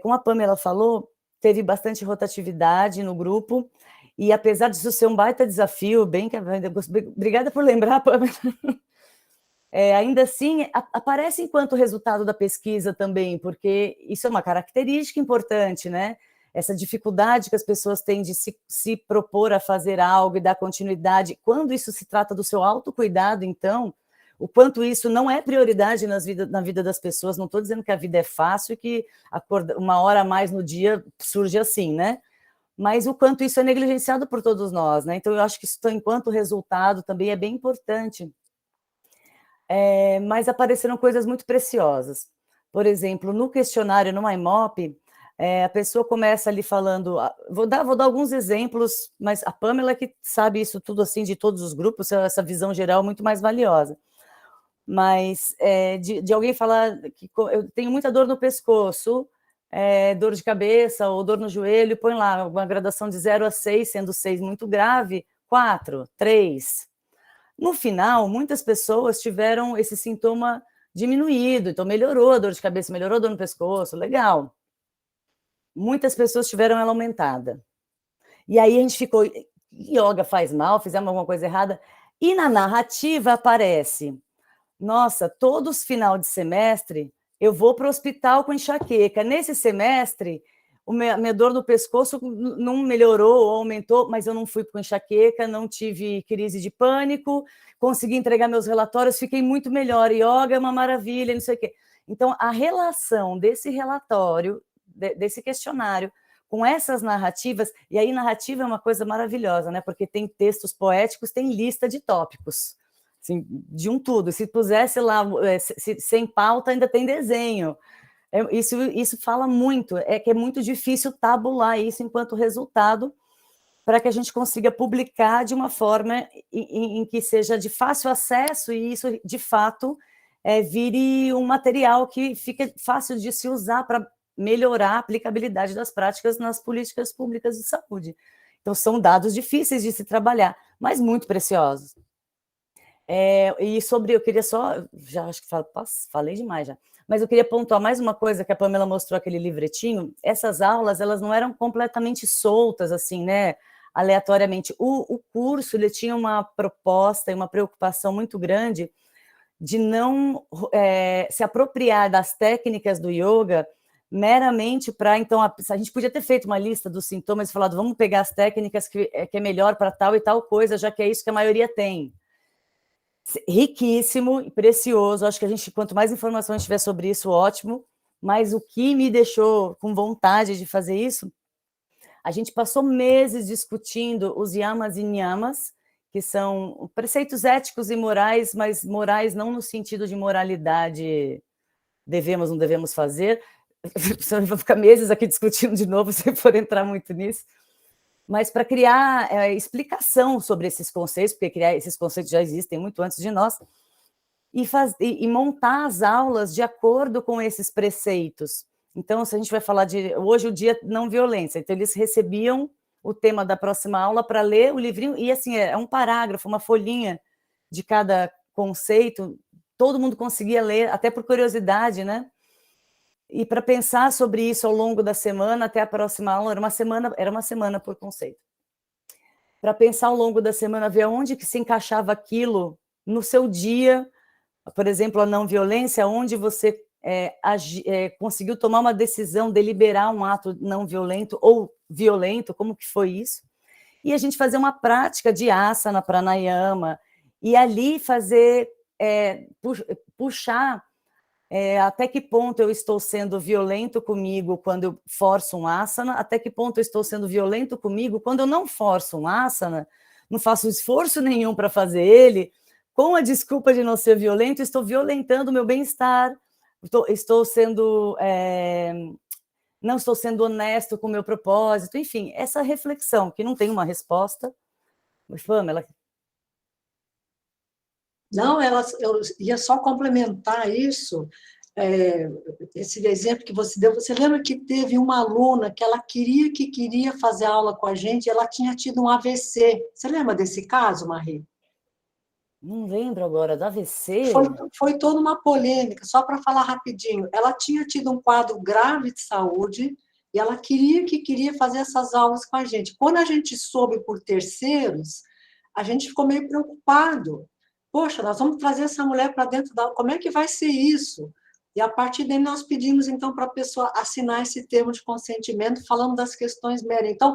Speaker 5: Como a Pamela falou, teve bastante rotatividade no grupo, e apesar disso ser um baita desafio, obrigada por lembrar, Pamela, ainda assim, aparece enquanto resultado da pesquisa também, porque isso é uma característica importante, né? Essa dificuldade que as pessoas têm de se propor a fazer algo e dar continuidade. Quando isso se trata do seu autocuidado, então, o quanto isso não é prioridade na vida das pessoas. Não estou dizendo que a vida é fácil e que uma hora a mais no dia surge assim, né? Mas o quanto isso é negligenciado por todos nós, né? Então, eu acho que isso, enquanto resultado, também é bem importante. Mas apareceram coisas muito preciosas. Por exemplo, no questionário, no MyMOP, a pessoa começa ali falando, vou dar alguns exemplos, mas a Pamela que sabe isso tudo assim de todos os grupos, essa visão geral muito mais valiosa. Mas de alguém falar que eu tenho muita dor no pescoço, dor de cabeça ou dor no joelho, põe lá uma gradação de 0 a 6, sendo 6 muito grave, 4, 3. No final, muitas pessoas tiveram esse sintoma diminuído, então melhorou a dor de cabeça, melhorou a dor no pescoço, legal. Muitas pessoas tiveram ela aumentada. E aí a gente ficou, yoga faz mal, fizemos alguma coisa errada. E na narrativa aparece, nossa, todos final de semestre eu vou para o hospital com enxaqueca. Nesse semestre, minha dor no pescoço não melhorou ou aumentou, mas eu não fui com enxaqueca, não tive crise de pânico, consegui entregar meus relatórios, fiquei muito melhor, yoga é uma maravilha, não sei o quê. Então, a relação desse relatório, desse questionário, com essas narrativas, e aí narrativa é uma coisa maravilhosa, né? Porque tem textos poéticos, tem lista de tópicos, assim, de um tudo. Se pusesse lá, sem pauta, ainda tem desenho. Isso fala muito, que é muito difícil tabular isso enquanto resultado, para que a gente consiga publicar de uma forma em que seja de fácil acesso e isso, de fato, vire um material que fique fácil de se usar para melhorar a aplicabilidade das práticas nas políticas públicas de saúde. Então, são dados difíceis de se trabalhar, mas muito preciosos. E sobre, eu queria só, já acho que falei demais já, mas eu queria pontuar mais uma coisa que a Pamela mostrou, aquele livretinho. Essas aulas, elas não eram completamente soltas, assim, né, aleatoriamente. O curso, ele tinha uma proposta e uma preocupação muito grande de não se apropriar das técnicas do yoga meramente para, então, a gente podia ter feito uma lista dos sintomas e falado, vamos pegar as técnicas que é melhor para tal e tal coisa, já que é isso que a maioria tem. Riquíssimo e precioso, acho que a gente, quanto mais informação a gente tiver sobre isso, ótimo, mas o que me deixou com vontade de fazer isso, a gente passou meses discutindo os yamas e niyamas, que são preceitos éticos e morais, mas morais não no sentido de moralidade, devemos, não devemos fazer, eu vou ficar meses aqui discutindo de novo, se for entrar muito nisso, mas para criar explicação sobre esses conceitos, porque esses conceitos já existem muito antes de nós, e montar as aulas de acordo com esses preceitos. Então, se a gente vai falar de... Hoje, o dia não violência, então eles recebiam o tema da próxima aula para ler o livrinho, e assim, é um parágrafo, uma folhinha de cada conceito, todo mundo conseguia ler, até por curiosidade, né? E para pensar sobre isso ao longo da semana, até a próxima aula, era uma semana por conceito. Para pensar ao longo da semana, ver onde que se encaixava aquilo no seu dia, por exemplo, a não violência, onde você conseguiu tomar uma decisão, deliberar um ato não violento ou violento, como que foi isso? E a gente fazer uma prática de asana, pranayama, e ali fazer, puxar até que ponto eu estou sendo violento comigo quando eu forço um asana, até que ponto eu estou sendo violento comigo quando eu não forço um asana, não faço esforço nenhum para fazer ele, com a desculpa de não ser violento, estou violentando o meu bem-estar, estou sendo... não estou sendo honesto com o meu propósito, enfim, essa reflexão, que não tem uma resposta. Mas, Pamela...
Speaker 4: Não, eu ia só complementar isso, esse exemplo que você deu. Você lembra que teve uma aluna que ela queria fazer aula com a gente, e ela tinha tido um AVC. Você lembra desse caso, Marie?
Speaker 5: Não lembro agora, do AVC?
Speaker 4: Foi toda uma polêmica, só para falar rapidinho. Ela tinha tido um quadro grave de saúde e ela queria fazer essas aulas com a gente. Quando a gente soube por terceiros, a gente ficou meio preocupado. Poxa, nós vamos trazer essa mulher para dentro da... Como é que vai ser isso? E a partir daí nós pedimos, então, para a pessoa assinar esse termo de consentimento, falando das questões médicas. Então,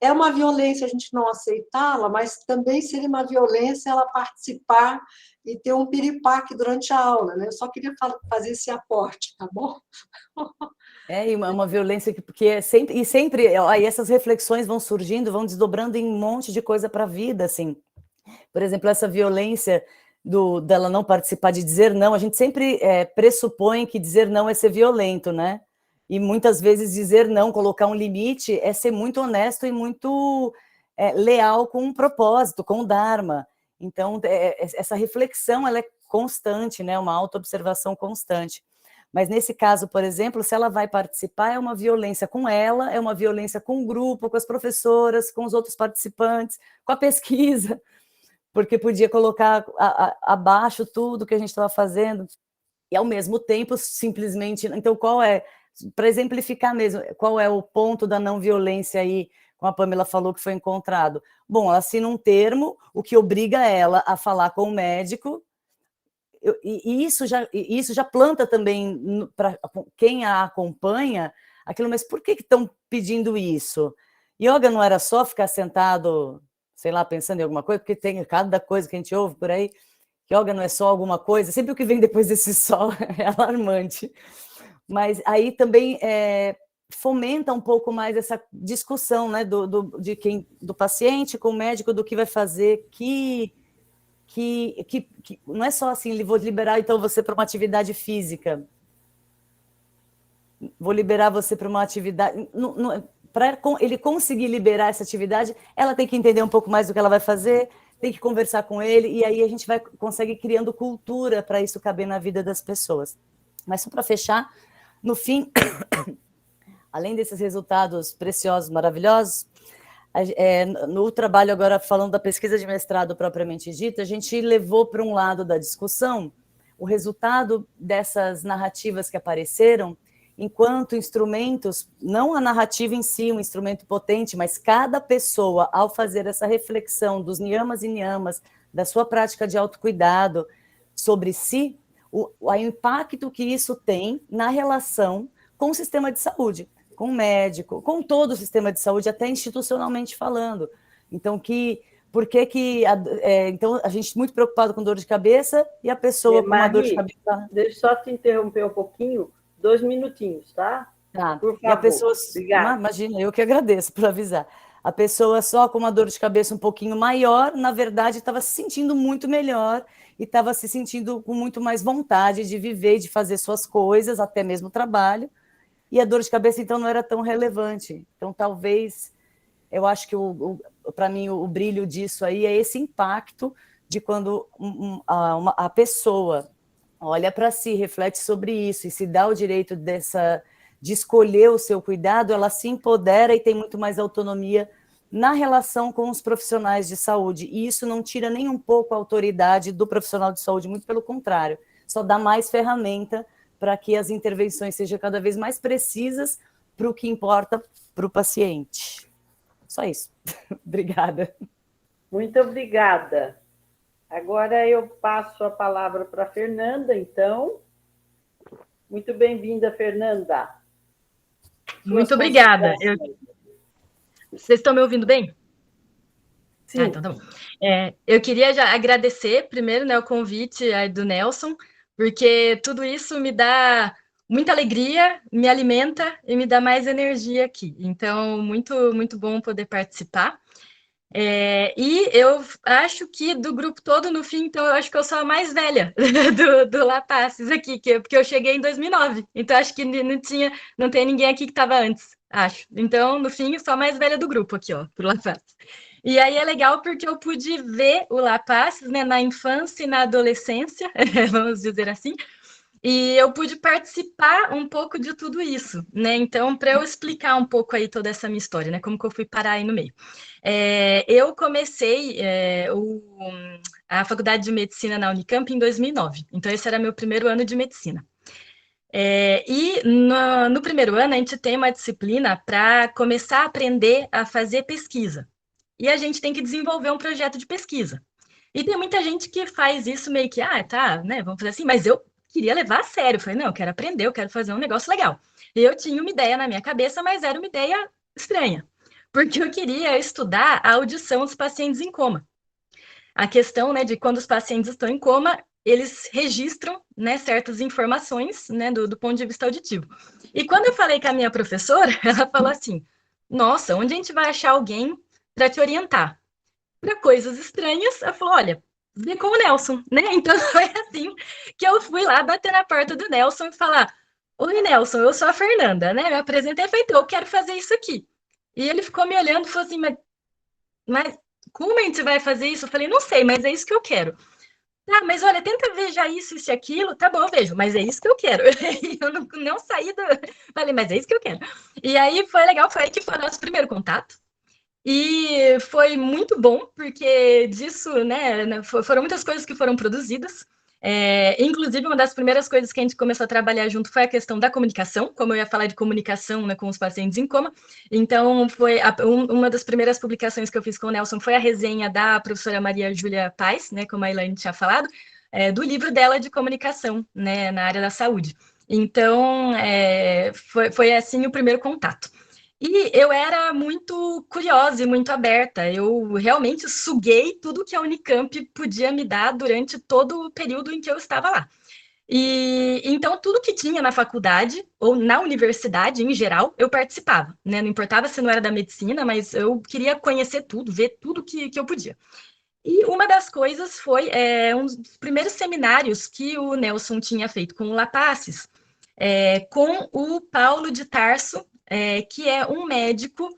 Speaker 4: é uma violência a gente não aceitá-la, mas também seria uma violência ela participar e ter um piripaque durante a aula, né? Eu só queria fazer esse aporte, tá bom?
Speaker 5: E uma violência que sempre aí essas reflexões vão surgindo, vão desdobrando em um monte de coisa para a vida, assim. Por exemplo, essa violência dela não participar, de dizer não, a gente sempre pressupõe que dizer não é ser violento, né? E muitas vezes dizer não, colocar um limite, é ser muito honesto e muito leal com um propósito, com o Dharma. Então, essa reflexão ela é constante, né? Uma autoobservação constante. Mas nesse caso, por exemplo, se ela vai participar, é uma violência com ela, é uma violência com o grupo, com as professoras, com os outros participantes, com a pesquisa, porque podia colocar abaixo tudo que a gente estava fazendo, e ao mesmo tempo, simplesmente... Então, para exemplificar mesmo, qual é o ponto da não violência aí, como a Pamela falou que foi encontrado? Bom, ela assina um termo, o que obriga ela a falar com o médico, e isso já planta também, para quem a acompanha, aquilo, mas por que estão pedindo isso? Yoga não era só ficar sentado, sei lá, pensando em alguma coisa, porque tem cada coisa que a gente ouve por aí, yoga não é só alguma coisa, sempre o que vem depois desse sol é alarmante. Mas aí também fomenta um pouco mais essa discussão, né, do paciente com o médico, do que vai fazer, que não é só assim, vou liberar então você para uma atividade física, vou liberar você para uma atividade... Para ele conseguir liberar essa atividade, ela tem que entender um pouco mais do que ela vai fazer, tem que conversar com ele, e aí a gente consegue criando cultura para isso caber na vida das pessoas. Mas só para fechar, no fim, além desses resultados preciosos, maravilhosos, no trabalho agora, falando da pesquisa de mestrado propriamente dita, a gente levou para um lado da discussão o resultado dessas narrativas que apareceram enquanto instrumentos, não a narrativa em si, um instrumento potente, mas cada pessoa, ao fazer essa reflexão dos niyamas e niyamas, da sua prática de autocuidado sobre si, o impacto que isso tem na relação com o sistema de saúde, com o médico, com todo o sistema de saúde, até institucionalmente falando. Então, então a gente muito preocupado com dor de cabeça e a pessoa com uma dor de cabeça...
Speaker 3: Deixa eu só te interromper um pouquinho, 2 minutinhos, tá?
Speaker 5: Tá.
Speaker 3: Por favor.
Speaker 5: E a pessoa,
Speaker 3: obrigada.
Speaker 5: Imagina, eu que agradeço por avisar. A pessoa só com uma dor de cabeça um pouquinho maior, na verdade, estava se sentindo muito melhor e estava se sentindo com muito mais vontade de viver e de fazer suas coisas, até mesmo trabalho, e a dor de cabeça, então, não era tão relevante. Então, talvez, eu acho que, para mim, o brilho disso aí é esse impacto de quando a pessoa olha para si, reflete sobre isso e se dá o direito de escolher o seu cuidado, ela se empodera e tem muito mais autonomia na relação com os profissionais de saúde. E isso não tira nem um pouco a autoridade do profissional de saúde, muito pelo contrário, só dá mais ferramenta para que as intervenções sejam cada vez mais precisas para o que importa para o paciente. Só isso. Obrigada.
Speaker 3: Muito obrigada. Agora eu passo a palavra para a Fernanda, então. Muito bem-vinda, Fernanda.
Speaker 6: Muito obrigada. Vocês estão me ouvindo bem?
Speaker 3: Sim.
Speaker 6: Então tá bom. Eu queria já agradecer primeiro, né, o convite aí do Nelson, porque tudo isso me dá muita alegria, me alimenta e me dá mais energia aqui. Então, muito, muito bom poder participar. E eu acho que do grupo todo, no fim, então, eu acho que eu sou a mais velha do La Passes aqui, porque eu cheguei em 2009, então acho que não tem ninguém aqui que estava antes, acho. Então, no fim, eu sou a mais velha do grupo aqui, ó, pro La Passes. E aí é legal porque eu pude ver o La Passes, né, na infância e na adolescência, vamos dizer assim, e eu pude participar um pouco de tudo isso, né? Então, para eu explicar um pouco aí toda essa minha história, né? Como que eu fui parar aí no meio. Eu comecei a faculdade de medicina na Unicamp em 2009. Então, esse era meu primeiro ano de medicina. E no primeiro ano, a gente tem uma disciplina para começar a aprender a fazer pesquisa. E a gente tem que desenvolver um projeto de pesquisa. E tem muita gente que faz isso meio que, tá, né? Vamos fazer assim, mas eu queria levar a sério. Falei, não, eu quero aprender, eu quero fazer um negócio legal. E eu tinha uma ideia na minha cabeça, mas era uma ideia estranha, porque eu queria estudar a audição dos pacientes em coma. A questão, né, de quando os pacientes estão em coma, eles registram, né, certas informações, né, do ponto de vista auditivo. E quando eu falei com a minha professora, ela falou assim, nossa, onde a gente vai achar alguém para te orientar? Para coisas estranhas, ela falou, olha, vê com o Nelson, né? Então, foi assim que eu fui lá bater na porta do Nelson e falar, oi, Nelson, eu sou a Fernanda, né? Eu apresentei e falei, então, eu quero fazer isso aqui. E ele ficou me olhando e falou assim, mas como a gente vai fazer isso? Eu falei, não sei, mas é isso que eu quero. Tá, mas olha, tenta ver já isso e aquilo. Tá bom, eu vejo, mas é isso que eu quero. E eu não saí do... Falei, mas é isso que eu quero. E aí foi legal, foi aí que foi o nosso primeiro contato. E foi muito bom, porque disso, né, foram muitas coisas que foram produzidas. Inclusive, uma das primeiras coisas que a gente começou a trabalhar junto foi a questão da comunicação, como eu ia falar de comunicação, né, com os pacientes em coma. Então, foi uma das primeiras publicações que eu fiz com o Nelson foi a resenha da professora Maria Júlia Paes, né, como a Elaine tinha falado, do livro dela de comunicação, né, na área da saúde. Então, foi assim o primeiro contato. E eu era muito curiosa e muito aberta. Eu realmente suguei tudo que a Unicamp podia me dar durante todo o período em que eu estava lá. E então tudo que tinha na faculdade ou na universidade em geral, eu participava, né? Não importava se não era da medicina, mas eu queria conhecer tudo, ver tudo que eu podia. E uma das coisas foi um dos primeiros seminários que o Nelson tinha feito com o Lapaces, com o Paulo de Tarso, que é um médico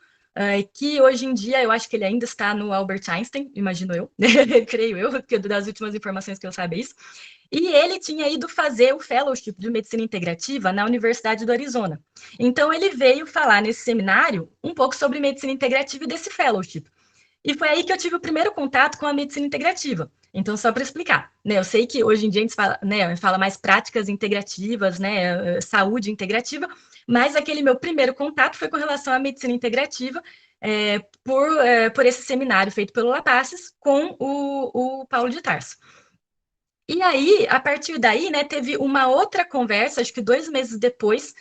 Speaker 6: que hoje em dia eu acho que ele ainda está no Albert Einstein, imagino eu, creio eu, porque das últimas informações que eu sabia é isso. E ele tinha ido fazer o fellowship de medicina integrativa na Universidade do Arizona. Então ele veio falar nesse seminário um pouco sobre medicina integrativa e desse fellowship. E foi aí que eu tive o primeiro contato com a medicina integrativa. Então, só para explicar, né? Eu sei que hoje em dia a gente fala, né, fala mais práticas integrativas, né, saúde integrativa, mas aquele meu primeiro contato foi com relação à medicina integrativa, por esse seminário feito pelo Lapaces com o Paulo de Tarso. E aí, a partir daí, né, teve uma outra conversa, acho que 2 meses depois,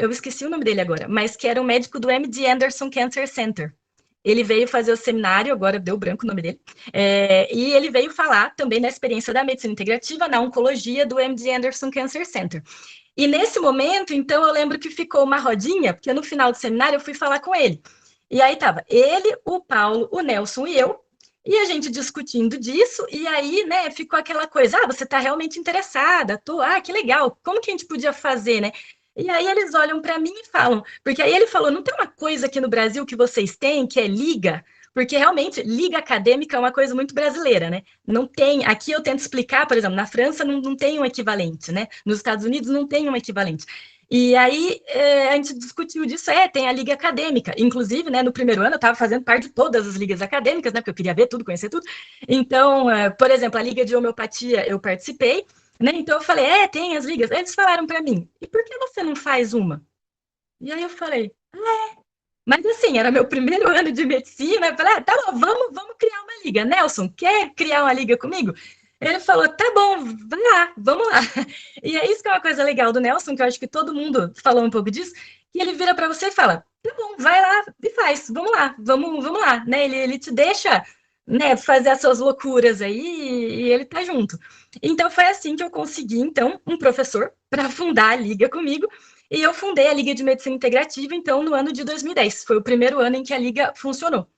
Speaker 6: eu esqueci o nome dele agora, mas que era um médico do MD Anderson Cancer Center. Ele veio fazer o seminário, agora deu branco o nome dele, e ele veio falar também da experiência da medicina integrativa na oncologia do MD Anderson Cancer Center. E nesse momento, então, eu lembro que ficou uma rodinha, porque no final do seminário eu fui falar com ele. E aí tava ele, o Paulo, o Nelson e eu, e a gente discutindo disso, e aí, né, ficou aquela coisa, você tá realmente interessada, que legal, como que a gente podia fazer, né? E aí eles olham para mim e falam, porque aí ele falou, não tem uma coisa aqui no Brasil que vocês têm, que é liga? Porque realmente, liga acadêmica é uma coisa muito brasileira, né? Não tem, aqui eu tento explicar, por exemplo, na França não tem um equivalente, né? Nos Estados Unidos não tem um equivalente. E aí a gente discutiu disso, tem a liga acadêmica. Inclusive, né, no primeiro ano eu estava fazendo parte de todas as ligas acadêmicas, né? Porque eu queria ver tudo, conhecer tudo. Então, por exemplo, a liga de homeopatia eu participei, né? Então eu falei, tem as ligas. Eles falaram para mim, e por que você não faz uma? E aí eu falei, mas assim, era meu primeiro ano de medicina, eu falei, tá bom, vamos criar uma liga. Nelson, quer criar uma liga comigo? Ele falou, tá bom, vai lá, vamos lá. E é isso que é uma coisa legal do Nelson, que eu acho que todo mundo falou um pouco disso, que ele vira para você e fala, tá bom, vai lá e faz, vamos lá, vamos lá, né? Ele te deixa, né, fazer as suas loucuras aí e ele tá junto. Então foi assim que eu consegui, então, um professor para fundar a liga comigo, e eu fundei a Liga de Medicina Integrativa, então, no ano de 2010. Foi o primeiro ano em que a Liga funcionou.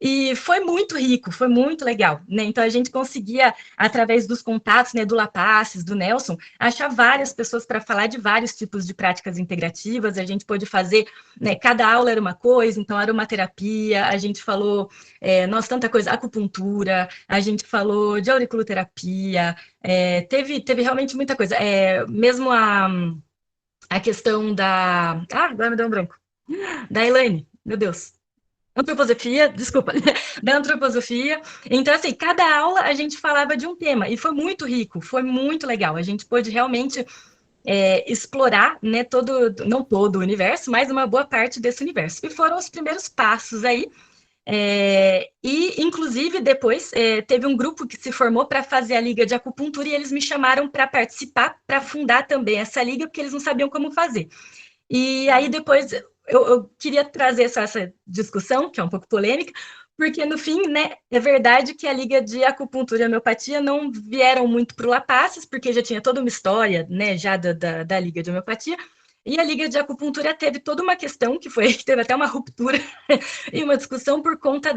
Speaker 6: E foi muito rico, foi muito legal, né? Então, a gente conseguia, através dos contatos, né, do Lapaces, do Nelson, achar várias pessoas para falar de vários tipos de práticas integrativas. A gente pôde fazer, né, cada aula era uma coisa, então, aromaterapia, a gente falou, tanta coisa, acupuntura, a gente falou de auriculoterapia, teve realmente muita coisa. Mesmo a questão da... agora me deu um branco. Da Elaine, meu Deus. Antroposofia, desculpa, da antroposofia. Então, assim, cada aula a gente falava de um tema, e foi muito rico, foi muito legal. A gente pôde realmente explorar, né, não todo o universo, mas uma boa parte desse universo. E foram os primeiros passos aí. E, inclusive, depois teve um grupo que se formou para fazer a Liga de Acupuntura e eles me chamaram para participar, para fundar também essa liga, porque eles não sabiam como fazer. E aí, depois, eu queria trazer essa discussão, que é um pouco polêmica, porque, no fim, né, é verdade que a Liga de Acupuntura e Homeopatia não vieram muito para o Lapaces, porque já tinha toda uma história, né, já da Liga de Homeopatia, e a Liga de Acupuntura teve toda uma questão, que teve até uma ruptura e uma discussão por conta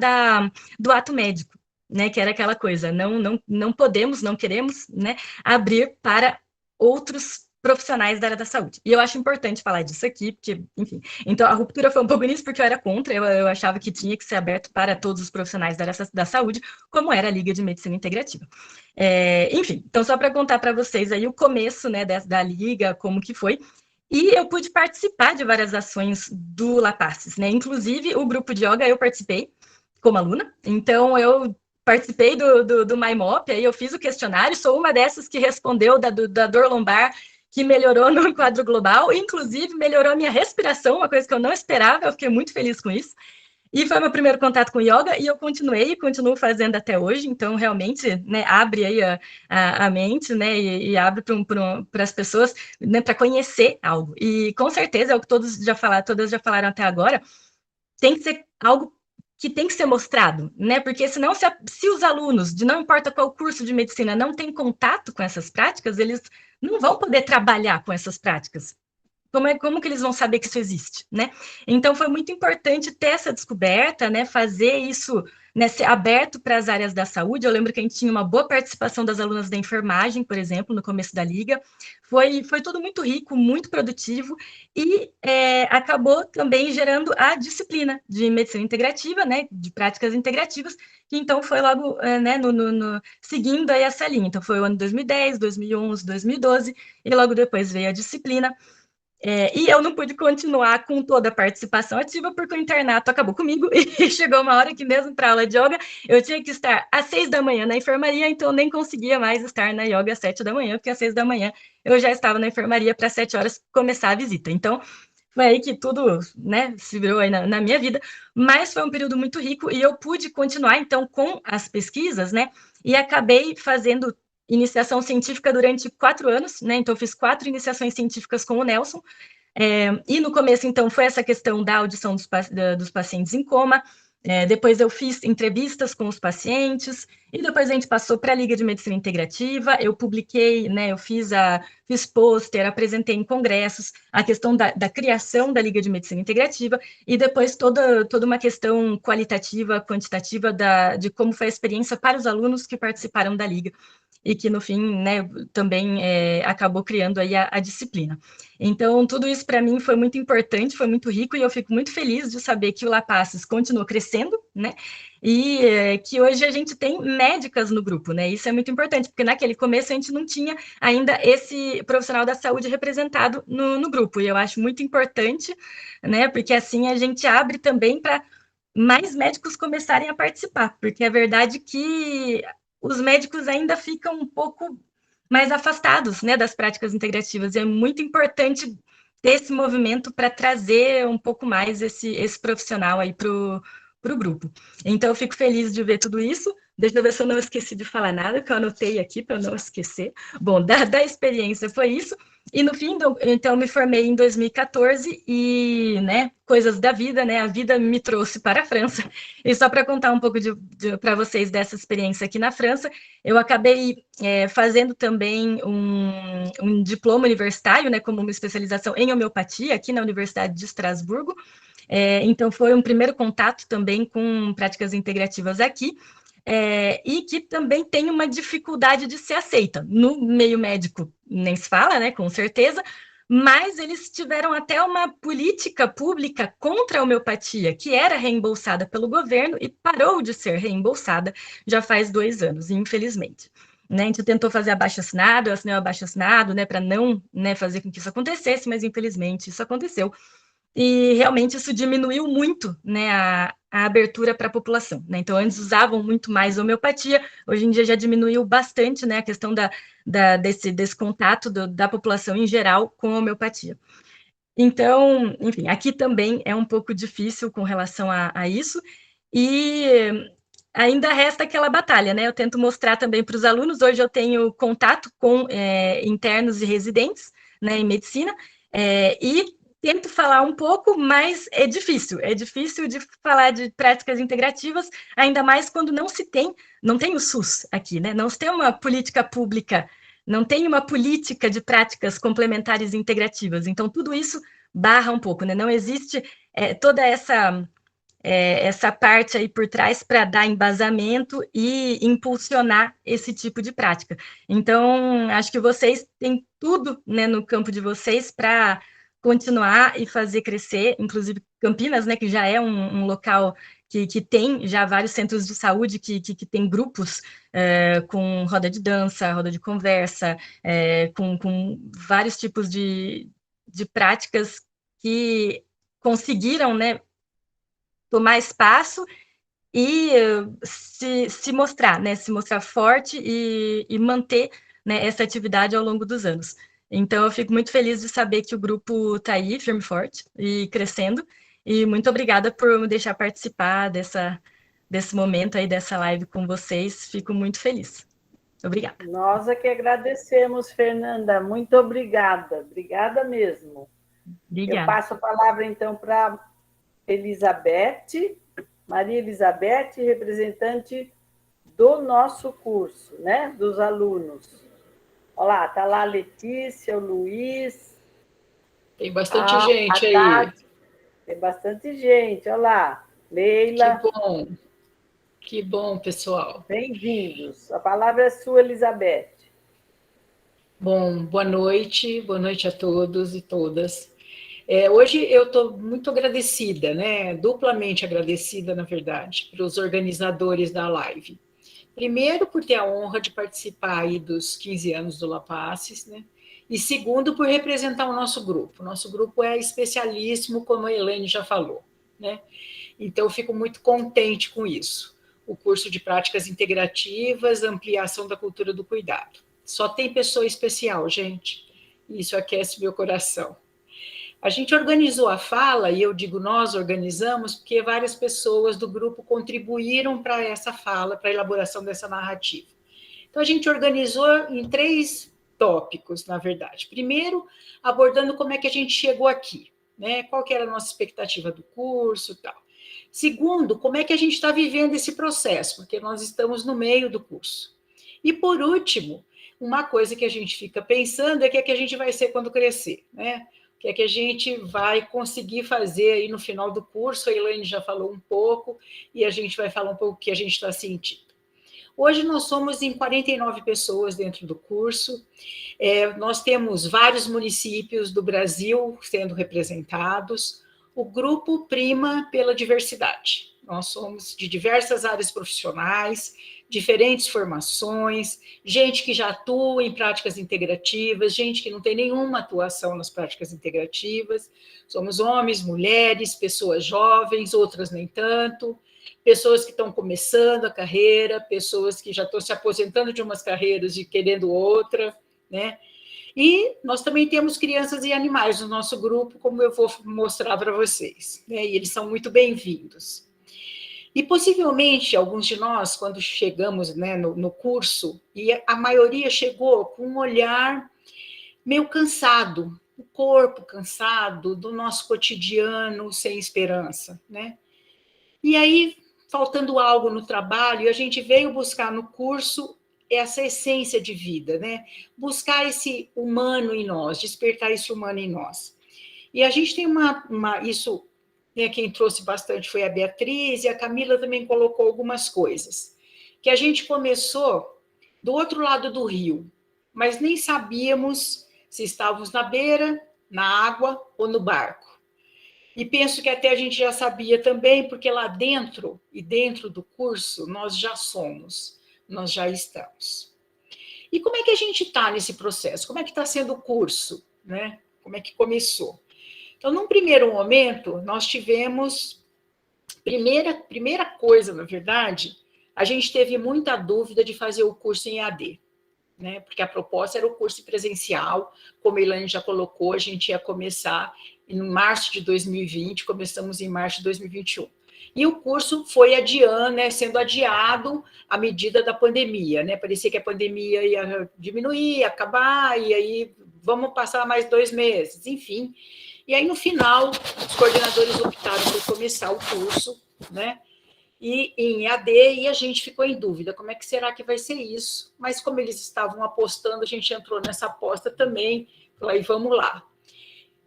Speaker 6: do ato médico, né? Que era aquela coisa, não podemos, não queremos, né, abrir para outros profissionais da área da saúde. E eu acho importante falar disso aqui, porque, enfim. Então, a ruptura foi um pouco nisso, porque eu era contra, eu achava que tinha que ser aberto para todos os profissionais da área da saúde, como era a Liga de Medicina Integrativa. Enfim, então, só para contar para vocês aí o começo, né, da Liga, como que foi. E eu pude participar de várias ações do Lapaces, né? Inclusive, o grupo de yoga eu participei como aluna. Então, eu participei do MyMop, aí eu fiz o questionário, sou uma dessas que respondeu da dor lombar, que melhorou no quadro global, inclusive melhorou a minha respiração, uma coisa que eu não esperava, eu fiquei muito feliz com isso. E foi meu primeiro contato com yoga, e eu continuo fazendo até hoje, então realmente, né, abre aí a mente, né, e abre para as pessoas, né, para conhecer algo. E com certeza é o que todas já falaram até agora, tem que ser algo que tem que ser mostrado, né? Porque senão, se os alunos, de não importa qual curso de medicina, não têm contato com essas práticas, eles não vão poder trabalhar com essas práticas. Como que eles vão saber que isso existe, né? Então, foi muito importante ter essa descoberta, né? Fazer isso, né? Ser aberto para as áreas da saúde. Eu lembro que a gente tinha uma boa participação das alunas da enfermagem, por exemplo, no começo da liga. Foi tudo muito rico, muito produtivo, e acabou também gerando a disciplina de medicina integrativa, né? De práticas integrativas, que então foi logo, né? Seguindo aí essa linha. Então, foi o ano 2010, 2011, 2012, e logo depois veio a disciplina. E eu não pude continuar com toda a participação ativa, porque o internato acabou comigo, e chegou uma hora que mesmo para aula de yoga, eu tinha que estar às 6 da manhã na enfermaria, então eu nem conseguia mais estar na yoga às 7 da manhã, porque às 6 da manhã eu já estava na enfermaria para 7 horas começar a visita. Então, foi aí que tudo, né, se virou aí na minha vida, mas foi um período muito rico, e eu pude continuar, então, com as pesquisas, né, e acabei fazendo iniciação científica durante 4 anos, né? Então, eu fiz 4 iniciações científicas com o Nelson. E no começo, então, foi essa questão da audição dos pacientes em coma. Depois eu fiz entrevistas com os pacientes, e depois a gente passou para a Liga de Medicina Integrativa. Eu publiquei, né? Eu fiz pôster, apresentei em congressos a questão da criação da Liga de Medicina Integrativa, e depois toda uma questão qualitativa, quantitativa de como foi a experiência para os alunos que participaram da Liga, e que, no fim, né, também acabou criando aí a disciplina. Então, tudo isso para mim foi muito importante, foi muito rico, e eu fico muito feliz de saber que o Lapasses continua crescendo, né, e que hoje a gente tem médicas no grupo, né, isso é muito importante, porque naquele começo a gente não tinha ainda esse profissional da saúde representado no grupo, e eu acho muito importante, né, porque assim a gente abre também para mais médicos começarem a participar, porque é verdade que os médicos ainda ficam um pouco mais afastados, né, das práticas integrativas, e é muito importante ter esse movimento para trazer um pouco mais esse profissional aí para o grupo. Então, eu fico feliz de ver tudo isso. Deixa eu ver se eu não esqueci de falar nada, que eu anotei aqui para não esquecer. Bom, da experiência foi isso. E no fim, então, eu me formei em 2014 e, né, coisas da vida, né, a vida me trouxe para a França. E só para contar um pouco para vocês dessa experiência aqui na França, eu acabei fazendo também um diploma universitário, né, como uma especialização em homeopatia aqui na Universidade de Estrasburgo. Então, foi um primeiro contato também com práticas integrativas aqui. E que também tem uma dificuldade de ser aceita. No meio médico nem se fala, né, com certeza, mas eles tiveram até uma política pública contra a homeopatia, que era reembolsada pelo governo e parou de ser reembolsada já faz 2 anos, infelizmente. Né, a gente tentou fazer abaixo-assinado, eu assinei o abaixo-assinado, né, para não, né, fazer com que isso acontecesse, mas infelizmente isso aconteceu. E realmente isso diminuiu muito, né, a abertura para a população, né? Então, antes usavam muito mais homeopatia, hoje em dia já diminuiu bastante, né, a questão desse contato da população em geral com a homeopatia. Então, enfim, aqui também é um pouco difícil com relação a isso, e ainda resta aquela batalha, né? Eu tento mostrar também para os alunos. Hoje eu tenho contato com internos e residentes, né, em medicina, e tento falar um pouco, mas é difícil de falar de práticas integrativas, ainda mais quando não tem o SUS aqui, né? Não se tem uma política pública, não tem uma política de práticas complementares integrativas, então tudo isso barra um pouco, né? Não existe toda essa parte aí por trás para dar embasamento e impulsionar esse tipo de prática. Então, acho que vocês têm tudo, né, no campo de vocês para continuar e fazer crescer, inclusive Campinas, né, que já é um local que tem já vários centros de saúde que tem grupos com roda de dança, roda de conversa, com vários tipos de práticas que conseguiram, né, tomar espaço e se mostrar, né, se mostrar forte e manter, né, essa atividade ao longo dos anos. Então, eu fico muito feliz de saber que o grupo está aí, firme e forte, e crescendo, E muito obrigada por me deixar participar desse momento aí, dessa live com vocês. Fico muito feliz. Obrigada.
Speaker 3: Nós é que agradecemos, Fernanda. Muito obrigada. Obrigada mesmo. Eu
Speaker 6: Obrigada.
Speaker 3: passo a palavra, então, para Elizabeth, Maria Elizabeth, representante do nosso curso, né? Dos alunos. Olha lá, está lá a Letícia, o Luiz.
Speaker 7: Tem bastante gente aí.
Speaker 3: Tati. Tem bastante gente, olha lá. Leila.
Speaker 7: Que bom, pessoal.
Speaker 3: Bem-vindos. A palavra é sua, Elizabeth.
Speaker 7: Bom, boa noite a todos e todas. Hoje eu estou muito agradecida, né? Duplamente agradecida, na verdade, para os organizadores da live. Primeiro, por ter a honra de participar aí dos 15 anos do Lapasses, né? E segundo, por representar o nosso grupo. O nosso grupo é especialíssimo, como a Elaine já falou, né? Então, eu fico muito contente com isso. O curso de práticas integrativas, ampliação da cultura do cuidado. Só tem pessoa especial, gente. Isso aquece meu coração. A gente organizou a fala, e eu digo nós organizamos, porque várias pessoas do grupo contribuíram para essa fala, para a elaboração dessa narrativa. Então, a gente organizou em 3 tópicos, na verdade. Primeiro, abordando como é que a gente chegou aqui, né? Qual que era a nossa expectativa do curso e tal. Segundo, como é que a gente está vivendo esse processo, porque nós estamos no meio do curso. E, por último, uma coisa que a gente fica pensando é o que é que a gente vai ser quando crescer, né? O que é que a gente vai conseguir fazer aí no final do curso. A Elaine já falou um pouco, e a gente vai falar um pouco o que a gente está sentindo. Hoje nós somos em 49 pessoas dentro do curso, nós temos vários municípios do Brasil sendo representados. O grupo prima pela diversidade. Nós somos de diversas áreas profissionais, diferentes formações, gente que já atua em práticas integrativas, gente que não tem nenhuma atuação nas práticas integrativas. Somos homens, mulheres, pessoas jovens, outras nem tanto, pessoas que estão começando a carreira, pessoas que já estão se aposentando de umas carreiras e querendo outra, né? E nós também temos crianças e animais no nosso grupo, como eu vou mostrar para vocês, né? E eles são muito bem-vindos. E possivelmente, alguns de nós, quando chegamos, né, no curso, e a maioria chegou com um olhar meio cansado, o corpo cansado do nosso cotidiano sem esperança, né? E aí, faltando algo no trabalho, a gente veio buscar no curso essa essência de vida, né? Buscar esse humano em nós, despertar esse humano em nós. E a gente tem isso, né, quem trouxe bastante foi a Beatriz, e a Camila também colocou algumas coisas, que a gente começou do outro lado do rio, mas nem sabíamos se estávamos na beira, na água ou no barco. E penso que até a gente já sabia também, porque lá dentro, e dentro do curso, nós já somos, nós já estamos. E como é que a gente está nesse processo? Como é que está sendo o curso, né? Como é que começou? Então, num primeiro momento, nós tivemos... Primeira coisa, na verdade, a gente teve muita dúvida de fazer o curso em EAD, né? Porque a proposta era o curso presencial, como a Elaine já colocou, a gente ia começar em março de 2020, começamos em março de 2021. E o curso foi adiando, né, sendo adiado à medida da pandemia, né? Parecia que a pandemia ia diminuir, ia acabar, e aí vamos passar mais 2 meses, enfim. E aí, no final, os coordenadores optaram por começar o curso, né? E em EAD, e a gente ficou em dúvida, como é que será que vai ser isso? Mas como eles estavam apostando, a gente entrou nessa aposta também, falei, vamos lá.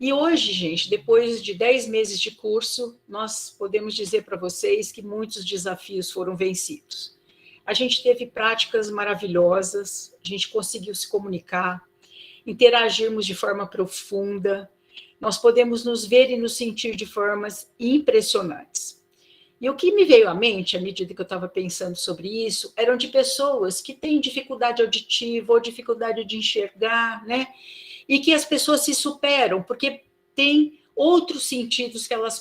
Speaker 7: E hoje, gente, depois de 10 meses de curso, nós podemos dizer para vocês que muitos desafios foram vencidos. A gente teve práticas maravilhosas, a gente conseguiu se comunicar, interagirmos de forma profunda, nós podemos nos ver e nos sentir de formas impressionantes. E o que me veio à mente, à medida que eu estava pensando sobre isso, eram de pessoas que têm dificuldade auditiva ou dificuldade de enxergar, né? E que as pessoas se superam, porque tem outros sentidos que elas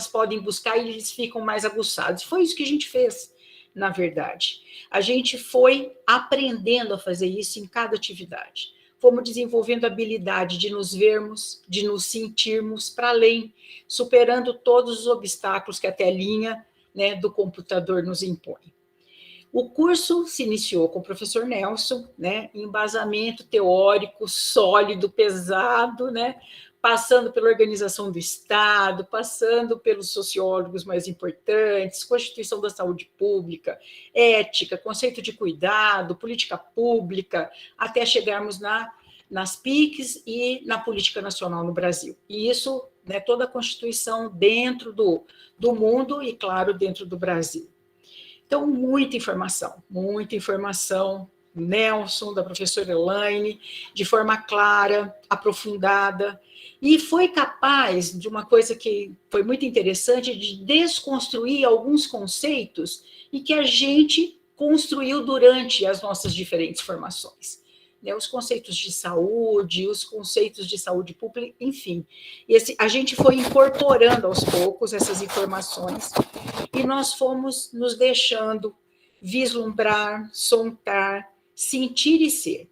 Speaker 7: podem buscar e eles ficam mais aguçados. Foi isso que a gente fez, na verdade. A gente foi aprendendo a fazer isso em cada atividade. fomos desenvolvendo a habilidade de nos vermos, de nos sentirmos para além, superando todos os obstáculos que a telinha, né, do computador nos impõe. O curso se iniciou com o professor Nelson, né, embasamento teórico sólido, pesado, né, passando pela organização do Estado, passando pelos sociólogos mais importantes, Constituição da Saúde Pública, ética, conceito de cuidado, política pública, até chegarmos nas PICs e na política nacional no Brasil. E isso, né, toda a Constituição dentro do mundo e, claro, dentro do Brasil. Então, muita informação, Nelson, da professora Elaine, de forma clara, aprofundada, e foi capaz de uma coisa que foi muito interessante, de desconstruir alguns conceitos e que a gente construiu durante as nossas diferentes formações. Né, os conceitos de saúde, os conceitos de saúde pública, enfim. A gente foi incorporando aos poucos essas informações e nós fomos nos deixando vislumbrar, sondar, sentir e ser.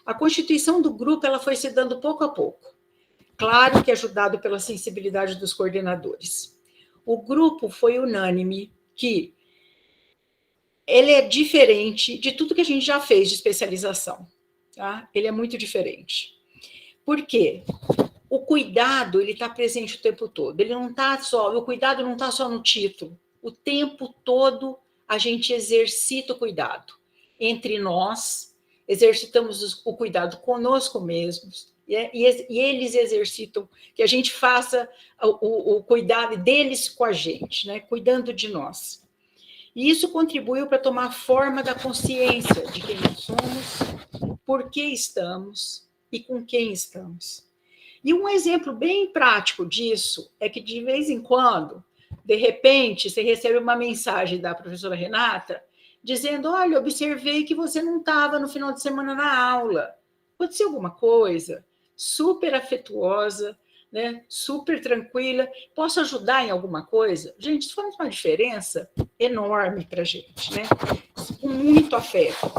Speaker 7: A constituição do grupo ela foi se dando pouco a pouco, claro que ajudado pela sensibilidade dos coordenadores. O grupo foi unânime que ele é diferente de tudo que a gente já fez de especialização. Tá? Ele é muito diferente. Por quê? O cuidado ele está presente o tempo todo. Ele não tá só, o cuidado não está só no título. O tempo todo a gente exercita o cuidado entre nós, exercitamos o cuidado conosco mesmos, e eles exercitam que a gente faça o cuidado deles com a gente, né? Cuidando de nós. E isso contribuiu para tomar forma da consciência de quem nós somos, por que estamos e com quem estamos. E um exemplo bem prático disso é que, de vez em quando, de repente, você recebe uma mensagem da professora Renata dizendo, olha, observei que você não estava no final de semana na aula. Aconteceu alguma coisa? Super afetuosa, né? Super tranquila. Posso ajudar em alguma coisa? Gente, isso faz uma diferença enorme para a gente, né? Com muito afeto.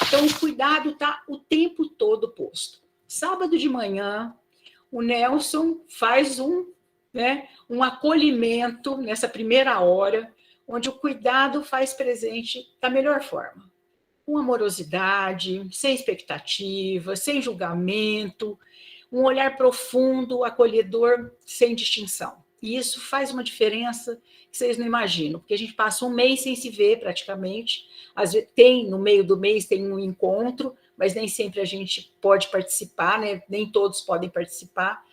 Speaker 7: Então, o cuidado está o tempo todo posto. Sábado de manhã, o Nelson faz um acolhimento nessa primeira hora, onde o cuidado faz presente da melhor forma. Com amorosidade, sem expectativa, sem julgamento, um olhar profundo, acolhedor, sem distinção. E isso faz uma diferença que vocês não imaginam, porque a gente passa um mês sem se ver praticamente, às vezes no meio do mês tem um encontro, mas nem sempre a gente pode participar, né? Nem todos podem participar.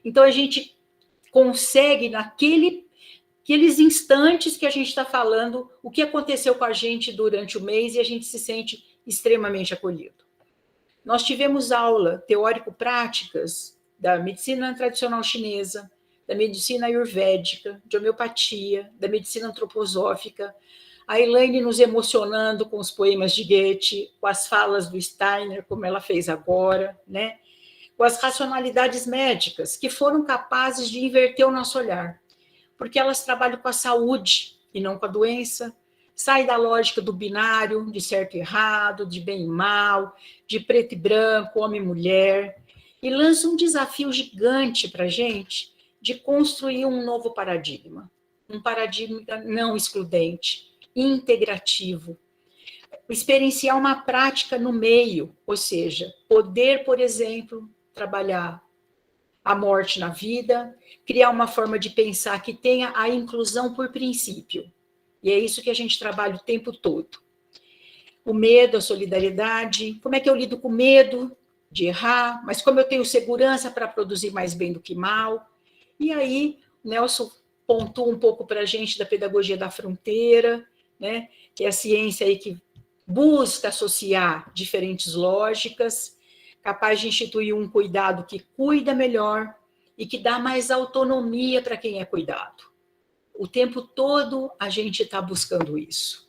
Speaker 7: Então, a gente consegue, naqueles instantes que a gente está falando, o que aconteceu com a gente durante o mês e a gente se sente extremamente acolhido. Nós tivemos aula teórico-práticas da medicina tradicional chinesa, da medicina ayurvédica, de homeopatia, da medicina antroposófica, a Elaine nos emocionando com os poemas de Goethe, com as falas do Steiner, como ela fez agora, né? Com as racionalidades médicas, que foram capazes de inverter o nosso olhar, porque elas trabalham com a saúde e não com a doença, sai da lógica do binário, de certo e errado, de bem e mal, de preto e branco, homem e mulher, e lança um desafio gigante para a gente de construir um novo paradigma, um paradigma não excludente, integrativo, experienciar uma prática no meio, ou seja, poder, por exemplo, trabalhar a morte na vida, criar uma forma de pensar que tenha a inclusão por princípio. E é isso que a gente trabalha o tempo todo. O medo, a solidariedade, como é que eu lido com medo de errar, mas como eu tenho segurança para produzir mais bem do que mal. E aí, Nelson pontua um pouco para a gente da pedagogia da fronteira, né? Que é a ciência aí que busca associar diferentes lógicas, capaz de instituir um cuidado que cuida melhor e que dá mais autonomia para quem é cuidado. O tempo todo a gente está buscando isso.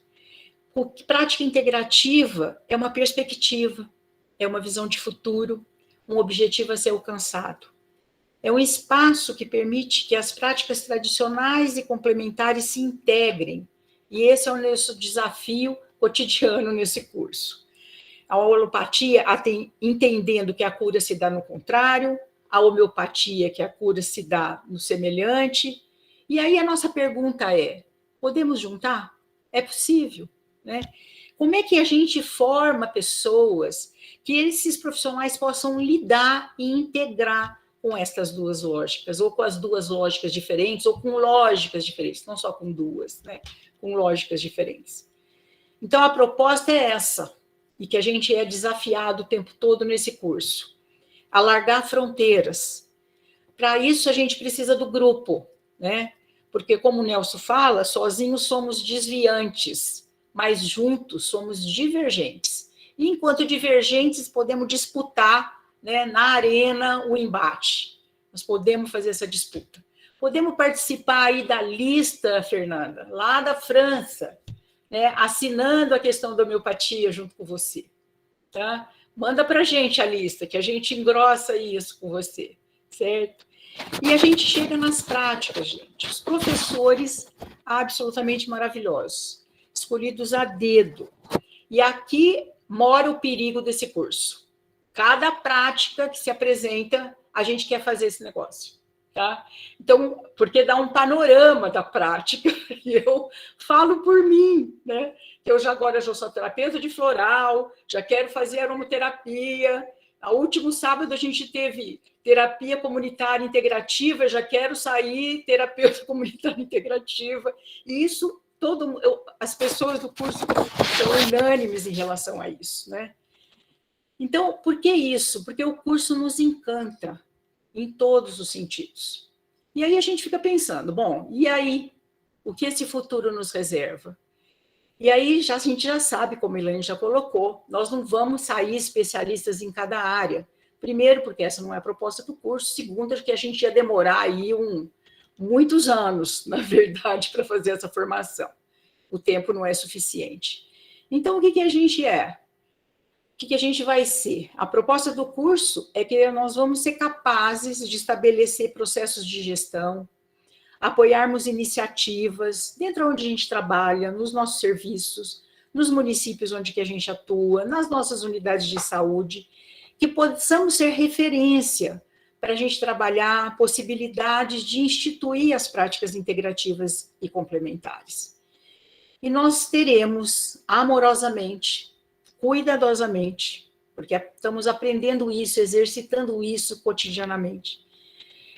Speaker 7: Prática integrativa é uma perspectiva, é uma visão de futuro, um objetivo a ser alcançado. É um espaço que permite que as práticas tradicionais e complementares se integrem. E esse é o nosso desafio cotidiano nesse curso. A alopatia, entendendo que a cura se dá no contrário, a homeopatia, que a cura se dá no semelhante. E aí a nossa pergunta é, podemos juntar? É possível, né? Como é que a gente forma pessoas que esses profissionais possam lidar e integrar com essas duas lógicas, ou com as duas lógicas diferentes, ou com lógicas diferentes, não só com duas, né? Com lógicas diferentes. Então, a proposta é essa, e que a gente é desafiado o tempo todo nesse curso. Alargar fronteiras. Para isso, a gente precisa do grupo, né? Porque, como o Nelson fala, sozinhos somos desviantes, mas juntos somos divergentes. E, enquanto divergentes, podemos disputar, né, na arena o embate. Nós podemos fazer essa disputa. Podemos participar aí da lista, Fernanda, lá da França, né, assinando a questão da homeopatia junto com você. Tá? Manda para a gente a lista, que a gente engrossa isso com você, certo? E a gente chega nas práticas, gente. Os professores absolutamente maravilhosos, escolhidos a dedo. E aqui mora o perigo desse curso. Cada prática que se apresenta, a gente quer fazer esse negócio. Tá? Então, porque dá um panorama da prática, e eu falo por mim, né? Eu agora já sou terapeuta de floral, já quero fazer aromaterapia. No último sábado a gente teve terapia comunitária integrativa, já quero sair terapeuta comunitária integrativa. E isso, as pessoas do curso são unânimes em relação a isso, né? Então, por que isso? Porque o curso nos encanta em todos os sentidos. E aí a gente fica pensando, bom, e aí? O que esse futuro nos reserva? E aí a gente já sabe, como a Elaine já colocou, nós não vamos sair especialistas em cada área. Primeiro, porque essa não é a proposta do curso. Segundo, porque a gente ia demorar aí muitos anos, na verdade, para fazer essa formação. O tempo não é suficiente. Então, o que a gente é? O que a gente vai ser? A proposta do curso é que nós vamos ser capazes de estabelecer processos de gestão, apoiarmos iniciativas dentro onde a gente trabalha, nos nossos serviços, nos municípios onde que a gente atua, nas nossas unidades de saúde, que possamos ser referência para a gente trabalhar possibilidades de instituir as práticas integrativas e complementares. E nós teremos, amorosamente, cuidadosamente, porque estamos aprendendo isso, exercitando isso cotidianamente,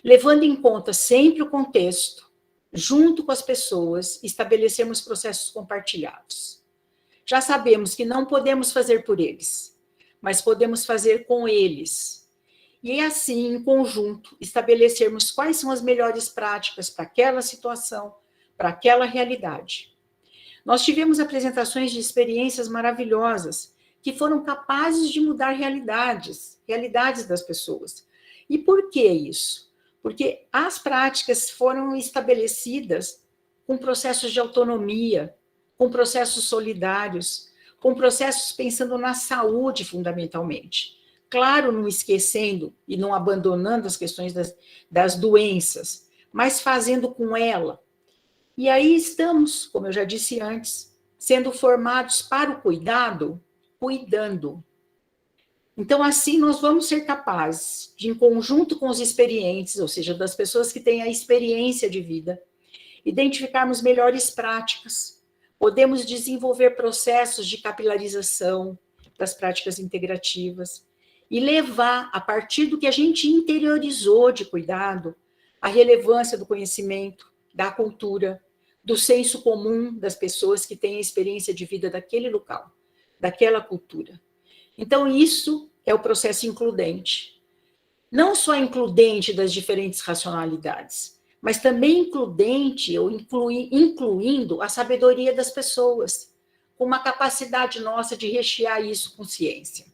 Speaker 7: levando em conta sempre o contexto, junto com as pessoas, estabelecermos processos compartilhados. Já sabemos que não podemos fazer por eles, mas podemos fazer com eles. E assim, em conjunto, estabelecermos quais são as melhores práticas para aquela situação, para aquela realidade. Nós tivemos apresentações de experiências maravilhosas que foram capazes de mudar realidades das pessoas. E por que isso? Porque as práticas foram estabelecidas com processos de autonomia, com processos solidários, com processos pensando na saúde, fundamentalmente. Claro, não esquecendo e não abandonando as questões das doenças, mas fazendo com ela. E aí estamos, como eu já disse antes, sendo formados para o cuidado, cuidando. Então, assim, nós vamos ser capazes de, em conjunto com os experientes, ou seja, das pessoas que têm a experiência de vida, identificarmos melhores práticas, podemos desenvolver processos de capilarização das práticas integrativas e levar, a partir do que a gente interiorizou de cuidado, a relevância do conhecimento, da cultura, do senso comum das pessoas que têm a experiência de vida daquele local, daquela cultura. Então, isso é o processo includente. Não só includente das diferentes racionalidades, mas também includente ou incluindo a sabedoria das pessoas, com uma capacidade nossa de rechear isso com ciência.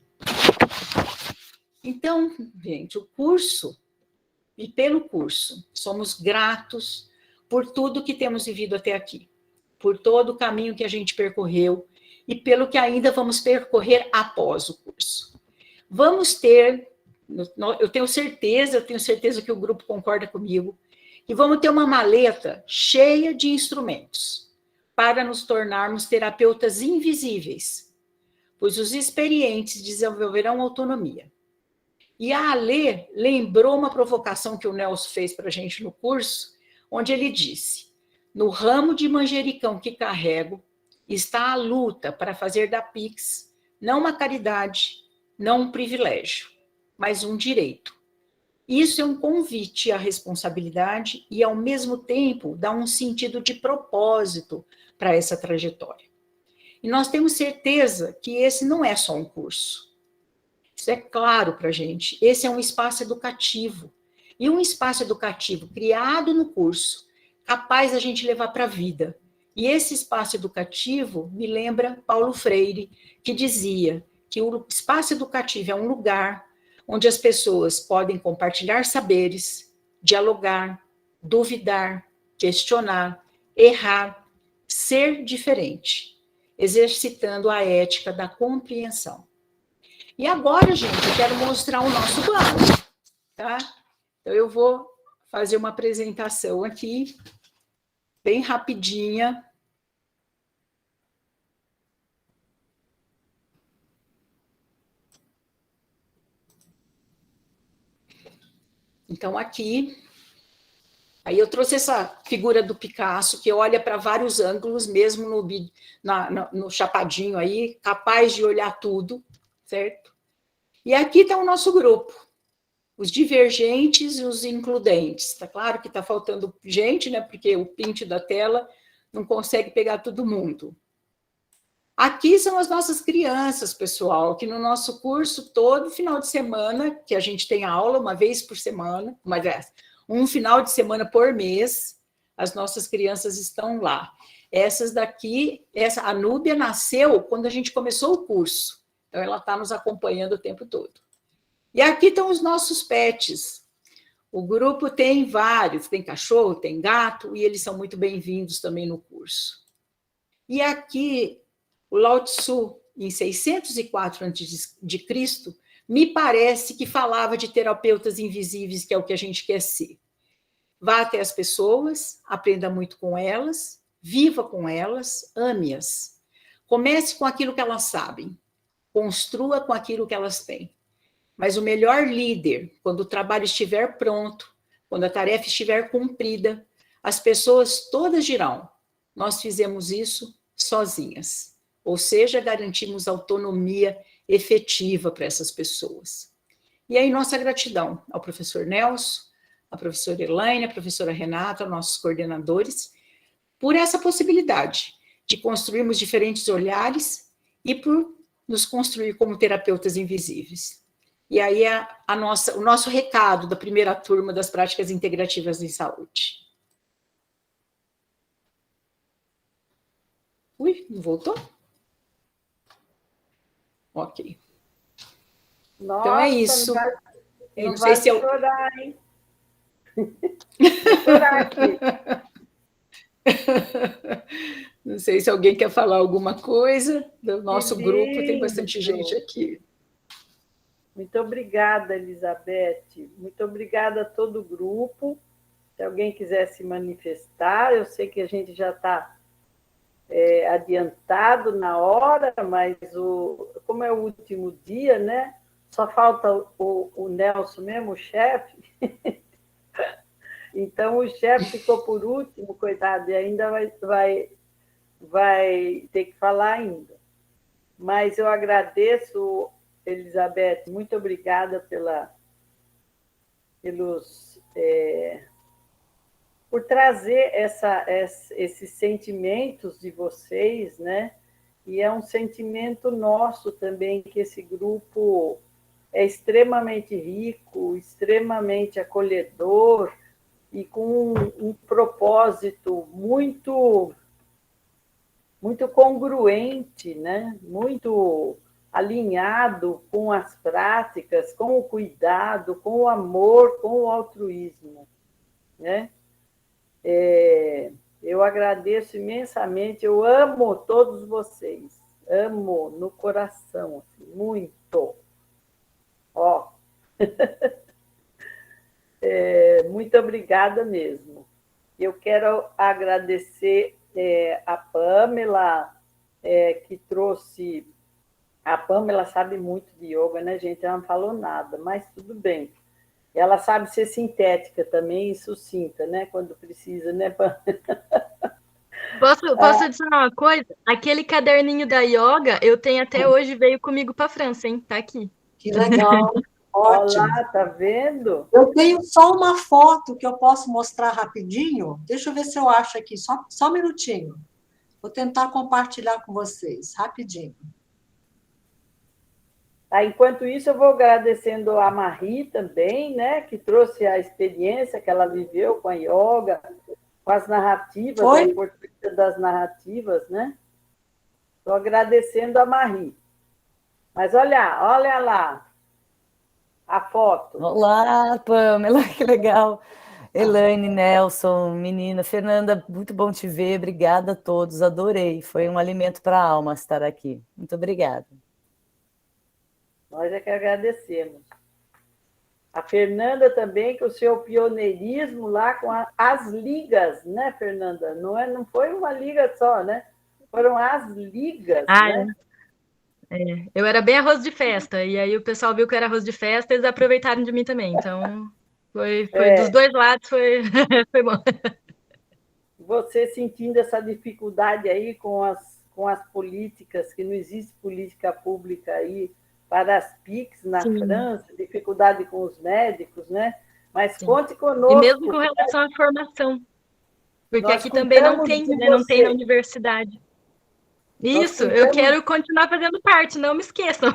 Speaker 7: Então, gente, o curso, e pelo curso, somos gratos por tudo que temos vivido até aqui, por todo o caminho que a gente percorreu e pelo que ainda vamos percorrer após o curso. Vamos ter, eu tenho certeza que o grupo concorda comigo, que vamos ter uma maleta cheia de instrumentos para nos tornarmos terapeutas invisíveis, pois os experientes desenvolverão autonomia. E a Alê lembrou uma provocação que o Nelson fez para a gente no curso, onde ele disse: no ramo de manjericão que carrego está a luta para fazer da Pix não uma caridade, não um privilégio, mas um direito. Isso é um convite à responsabilidade e, ao mesmo tempo, dá um sentido de propósito para essa trajetória. E nós temos certeza que esse não é só um curso. Isso é claro para a gente. Esse é um espaço educativo. E um espaço educativo criado no curso, capaz da gente levar para a vida. E esse espaço educativo me lembra Paulo Freire, que dizia que o espaço educativo é um lugar onde as pessoas podem compartilhar saberes, dialogar, duvidar, questionar, errar, ser diferente, exercitando a ética da compreensão. E agora, gente, eu quero mostrar o nosso banco, tá? Então, eu vou fazer uma apresentação aqui, bem rapidinha. Então, aqui, aí eu trouxe essa figura do Picasso, que olha para vários ângulos, mesmo no chapadinho aí, capaz de olhar tudo, certo? E aqui está o nosso grupo, os divergentes e os includentes. Está claro que está faltando gente, né? Porque o print da tela não consegue pegar todo mundo. Aqui são as nossas crianças, pessoal, que no nosso curso, todo final de semana, que a gente tem aula uma vez por semana, um final de semana por mês, as nossas crianças estão lá. Essas daqui, a Núbia nasceu quando a gente começou o curso, então ela está nos acompanhando o tempo todo. E aqui estão os nossos pets. O grupo tem vários, tem cachorro, tem gato, e eles são muito bem-vindos também no curso. E aqui, o Lao Tzu, em 604 a.C., me parece que falava de terapeutas invisíveis, que é o que a gente quer ser. Vá até as pessoas, aprenda muito com elas, viva com elas, ame-as. Comece com aquilo que elas sabem, construa com aquilo que elas têm. Mas o melhor líder, quando o trabalho estiver pronto, quando a tarefa estiver cumprida, as pessoas todas dirão: nós fizemos isso sozinhas. Ou seja, garantimos autonomia efetiva para essas pessoas. E aí, nossa gratidão ao professor Nelson, à professora Elaine, à professora Renata, aos nossos coordenadores, por essa possibilidade de construirmos diferentes olhares e por nos construir como terapeutas invisíveis. E aí o nosso recado da primeira turma das práticas integrativas em saúde. Ui, não voltou? Ok.
Speaker 3: Nossa,
Speaker 7: então é isso.
Speaker 3: Não sei se eu chorar, hein? Vou chorar aqui.
Speaker 7: Não sei se alguém quer falar alguma coisa do nosso grupo, tem bastante gente aqui.
Speaker 3: Muito obrigada, Elizabeth. Muito obrigada a todo o grupo. Se alguém quiser se manifestar, eu sei que a gente já está adiantado na hora, mas como é o último dia, né? Só falta o Nelson mesmo, o chefe. Então, o chefe ficou por último, coitado, e ainda vai ter que falar ainda. Mas eu agradeço, Elizabeth, muito obrigada por trazer esses sentimentos de vocês, né? E é um sentimento nosso também, que esse grupo é extremamente rico, extremamente acolhedor e com um propósito muito, muito congruente, né? Muito alinhado com as práticas, com o cuidado, com o amor, com o altruísmo, né? Eu agradeço imensamente, eu amo todos vocês, amo no coração, assim, muito. Ó. Muito obrigada mesmo. Eu quero agradecer a Pamela, que trouxe A Pamela sabe muito de yoga, né, gente? Ela não falou nada, mas tudo bem. Ela sabe ser sintética também e sucinta, né? Quando precisa, né, Pamela?
Speaker 6: Posso adicionar uma coisa? Aquele caderninho da yoga, eu tenho até hoje, veio comigo para a França, hein? Tá aqui.
Speaker 4: Que legal,
Speaker 3: Olha
Speaker 4: ótimo.
Speaker 3: lá, tá vendo?
Speaker 4: Eu tenho só uma foto que eu posso mostrar rapidinho. Deixa eu ver se eu acho aqui, só um minutinho. Vou tentar compartilhar com vocês, rapidinho.
Speaker 3: Tá, enquanto isso, eu vou agradecendo a Marie também, né, que trouxe a experiência que ela viveu com a yoga, com as narrativas,
Speaker 4: Oi?
Speaker 3: a importância das narrativas, né? Estou agradecendo a Marie. Mas olha lá a foto.
Speaker 5: Olá, Pamela, que legal. Elaine, Nelson, menina, Fernanda, muito bom te ver, obrigada a todos, adorei, foi um alimento para a alma estar aqui. Muito obrigada.
Speaker 3: Nós é que agradecemos. A Fernanda também, com o seu pioneirismo lá com as ligas, né, Fernanda? Não foi uma liga só, né? Foram as ligas, né?
Speaker 6: Eu era bem arroz de festa, e aí o pessoal viu que eu era arroz de festa, eles aproveitaram de mim também. Então, foi dos dois lados, foi bom.
Speaker 3: Você sentindo essa dificuldade aí com as políticas, que não existe política pública aí para as PICs na
Speaker 6: Sim.
Speaker 3: França, dificuldade com os médicos, né? Mas
Speaker 6: Sim.
Speaker 3: conte conosco.
Speaker 6: E mesmo com relação à formação, porque
Speaker 3: Nós
Speaker 6: aqui também não
Speaker 3: cuidamos
Speaker 6: tem,
Speaker 3: de
Speaker 6: né? Não tem na
Speaker 3: você.
Speaker 6: universidade.
Speaker 3: Nós
Speaker 6: Isso, eu
Speaker 3: cuidamos-
Speaker 6: quero continuar fazendo parte, não me esqueçam.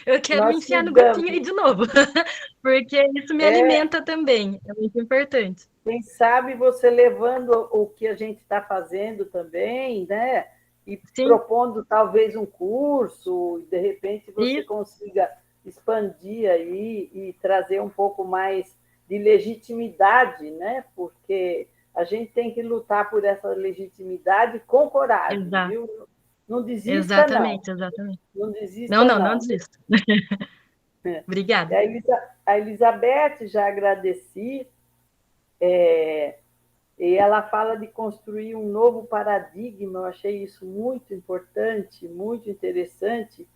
Speaker 6: Eu quero me
Speaker 3: Nós
Speaker 6: enfiar no
Speaker 3: cuidamos.
Speaker 6: grupinho aí de novo, porque isso me alimenta também, é muito importante.
Speaker 3: Quem sabe você levando o que a gente está fazendo também, né? E
Speaker 6: Sim.
Speaker 3: propondo talvez um curso, e de repente você
Speaker 6: Isso.
Speaker 3: consiga expandir aí e trazer um pouco mais de legitimidade, né? Porque a gente tem que lutar por essa legitimidade com coragem,
Speaker 6: Exato.
Speaker 3: viu? Não desista,
Speaker 6: Exatamente.
Speaker 3: não desista,
Speaker 6: Não desisto. Obrigada.
Speaker 3: A Elizabeth, já agradeci, e ela fala de construir um novo paradigma, eu achei isso muito importante, muito interessante,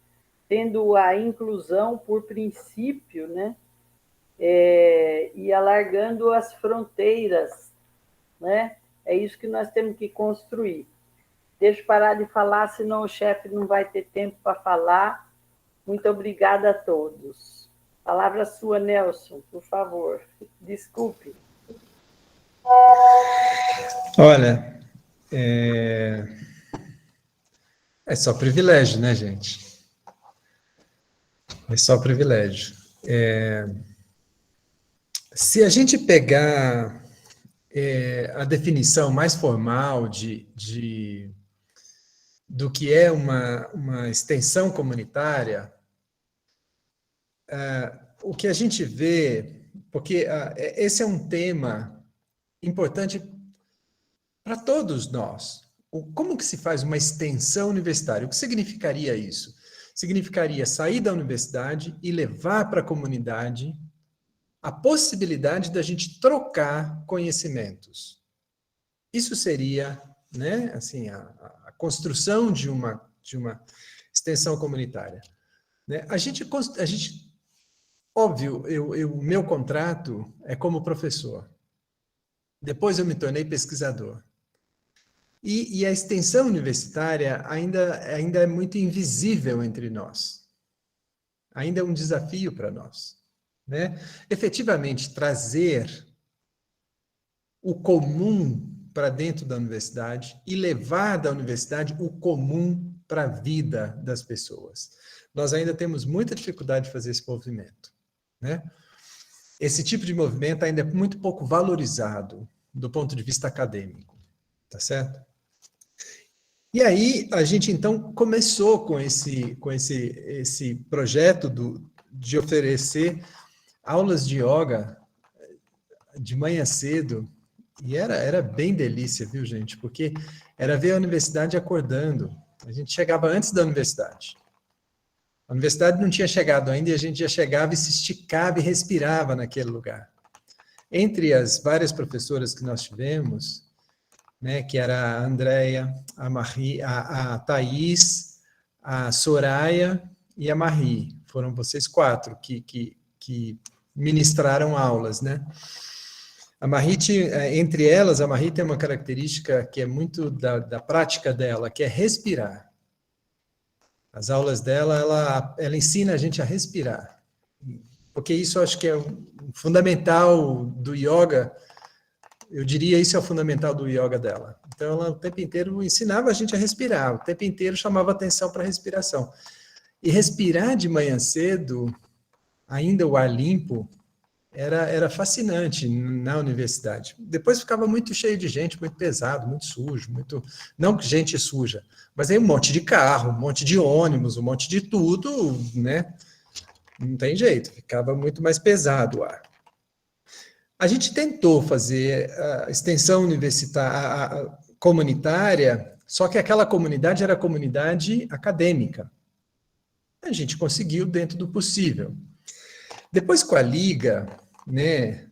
Speaker 3: tendo a inclusão por princípio, né? E alargando as fronteiras, né? É isso que nós temos que construir. Deixa eu parar de falar, senão o chefe não vai ter tempo para falar. Muito obrigada a todos. Palavra sua, Nelson, por favor. Desculpe.
Speaker 1: Olha, é só privilégio, né, gente? É só privilégio. Se a gente pegar a definição mais formal do que é uma extensão comunitária, o que a gente vê, porque esse é um tema importante para todos nós. Como que se faz uma extensão universitária? O que significaria isso? Significaria sair da universidade e levar para a comunidade a possibilidade da gente trocar conhecimentos. Isso seria, né, assim, a construção de uma extensão comunitária. Né? A gente, óbvio, o meu contrato é como professor. Depois eu me tornei pesquisador. E a extensão universitária ainda é muito invisível entre nós. Ainda é um desafio para nós. Né? Efetivamente, trazer o comum para dentro da universidade e levar da universidade o comum para a vida das pessoas. Nós ainda temos muita dificuldade de fazer esse movimento. Né? Esse tipo de movimento ainda é muito pouco valorizado do ponto de vista acadêmico. Tá certo? E aí, a gente, então, começou com esse projeto de oferecer aulas de yoga de manhã cedo, e era bem delícia, viu, gente? Porque era ver a universidade acordando. A gente chegava antes da universidade. A universidade não tinha chegado ainda e a gente já chegava e se esticava e respirava naquele lugar. Entre as várias professoras que nós tivemos, né, que era a Andréia, a Marie, a Thaís, a Soraya e a Marie. Foram vocês 4 que ministraram aulas, né? A Marie, entre elas, a Marie tem uma característica que é muito da prática dela, que é respirar. As aulas dela, ela ensina a gente a respirar. Porque isso eu acho que é fundamental do yoga. Eu diria isso é o fundamental do yoga dela. Então, ela o tempo inteiro ensinava a gente a respirar, o tempo inteiro chamava atenção para a respiração. E respirar de manhã cedo, ainda o ar limpo, era fascinante na universidade. Depois ficava muito cheio de gente, muito pesado, muito sujo, não gente suja, mas aí um monte de carro, um monte de ônibus, um monte de tudo, né? Não tem jeito, ficava muito mais pesado o ar. A gente tentou fazer a extensão universitária, comunitária, só que aquela comunidade era comunidade acadêmica. A gente conseguiu dentro do possível. Depois com a Liga, né,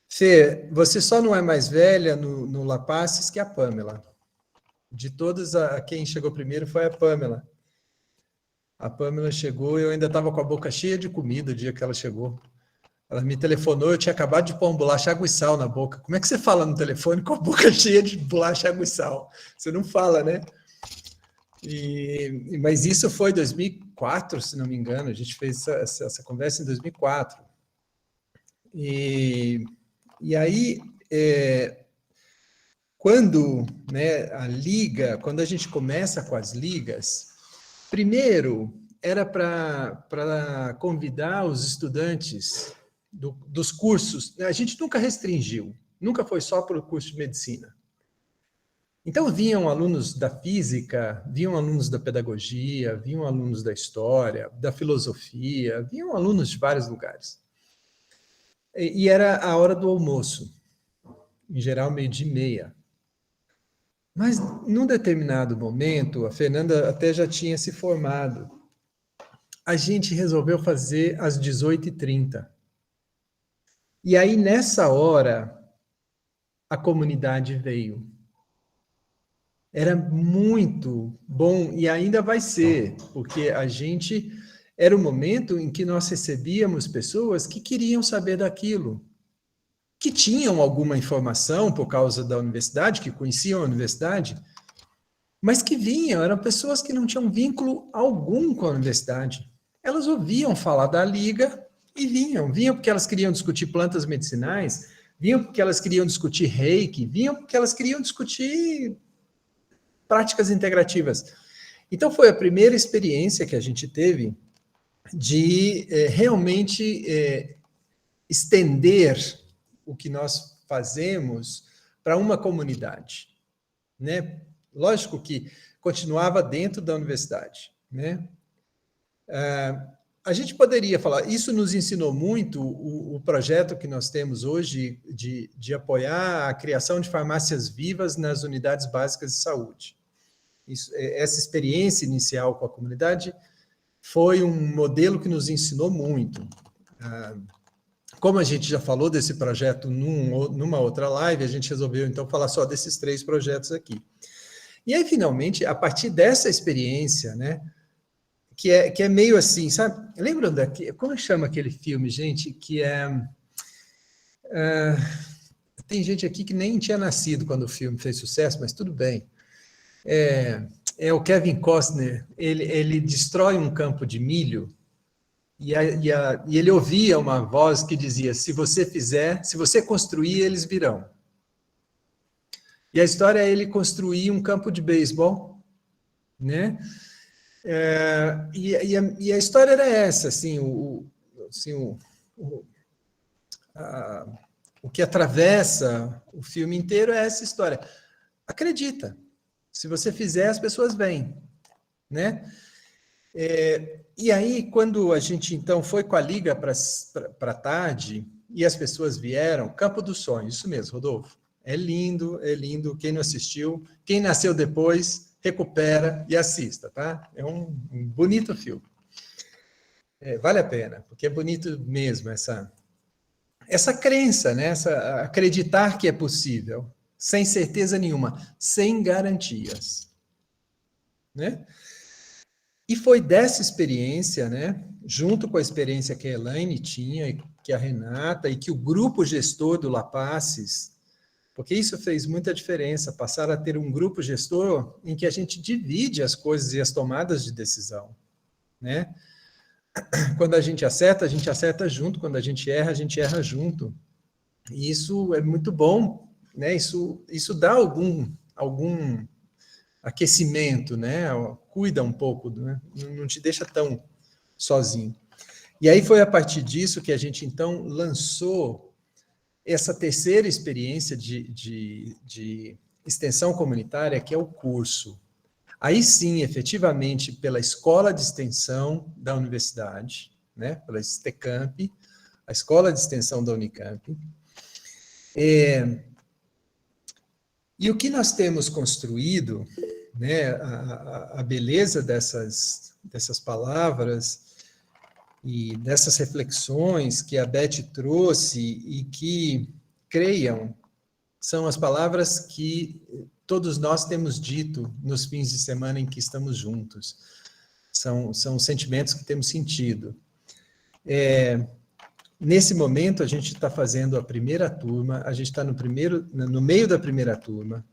Speaker 1: Fê, você só não é mais velha no La Passes que a Pamela. De todas, quem chegou primeiro foi a Pamela. A Pamela chegou, eu ainda estava com a boca cheia de comida o dia que ela chegou. Ela me telefonou, eu tinha acabado de pôr um bolacha, água e sal na boca. Como é que você fala no telefone com a boca cheia de bolacha, água e sal? Você não fala, né? Mas isso foi em 2004, se não me engano, a gente fez essa conversa em 2004. E aí, quando, né, a Liga, quando a gente começa com as ligas, primeiro era para convidar os estudantes dos cursos, a gente nunca restringiu, nunca foi só para o curso de medicina. Então, vinham alunos da física, vinham alunos da pedagogia, vinham alunos da história, da filosofia, vinham alunos de vários lugares. E era a hora do almoço, em geral, 12:30. Mas, num determinado momento, a Fernanda até já tinha se formado. A gente resolveu fazer às 18h30. E aí, nessa hora, a comunidade veio. Era muito bom, e ainda vai ser, porque a gente... Era o momento em que nós recebíamos pessoas que queriam saber daquilo, que tinham alguma informação por causa da universidade, que conheciam a universidade, mas que vinham, eram pessoas que não tinham vínculo algum com a universidade. Elas ouviam falar da Liga e vinham porque elas queriam discutir plantas medicinais, vinham porque elas queriam discutir reiki, vinham porque elas queriam discutir práticas integrativas. Então, foi a primeira experiência que a gente teve de realmente estender o que nós fazemos para uma comunidade, né? Lógico que continuava dentro da universidade, né? A gente poderia falar, isso nos ensinou muito o projeto que nós temos hoje de apoiar a criação de farmácias vivas nas unidades básicas de saúde. Essa experiência inicial com a comunidade foi um modelo que nos ensinou muito. Como a gente já falou desse projeto numa outra live, a gente resolveu, então, falar só desses 3 projetos aqui. E aí, finalmente, a partir dessa experiência, né, que é meio assim, sabe? Lembram como chama aquele filme, gente, que tem gente aqui que nem tinha nascido quando o filme fez sucesso, mas tudo bem. É o Kevin Costner, ele destrói um campo de milho e ele ouvia uma voz que dizia, se você construir, eles virão. E a história é ele construir um campo de beisebol, né? E a história era essa, assim, o que atravessa o filme inteiro é essa história. Acredita. Se você fizer, as pessoas vêm, né? E aí, quando a gente, então, foi com a Liga para tarde, e as pessoas vieram, Campo dos Sonhos, isso mesmo, Rodolfo. É lindo, quem não assistiu, quem nasceu depois, recupera e assista, tá? É um bonito filme. Vale a pena, porque é bonito mesmo, essa crença, né? Acreditar que é possível, sem certeza nenhuma, sem garantias, né? E foi dessa experiência, né, junto com a experiência que a Elaine tinha, que a Renata, e que o grupo gestor do Lapaces, porque isso fez muita diferença, passar a ter um grupo gestor em que a gente divide as coisas e as tomadas de decisão, né? Quando a gente acerta junto, quando a gente erra junto. E isso é muito bom, né? Isso dá algum aquecimento, né? Cuida um pouco, né? Não te deixa tão sozinho. E aí foi a partir disso que a gente, então, lançou essa terceira experiência de extensão comunitária, que é o curso. Aí sim, efetivamente, pela escola de extensão da universidade, né? Pela STECAMP, a escola de extensão da Unicamp. E o que nós temos construído, né, a beleza dessas palavras e dessas reflexões que a Beth trouxe e que, creiam, são as palavras que todos nós temos dito nos fins de semana em que estamos juntos. São sentimentos que temos sentido. Nesse momento, a gente está fazendo a primeira turma, a gente está no meio da primeira turma.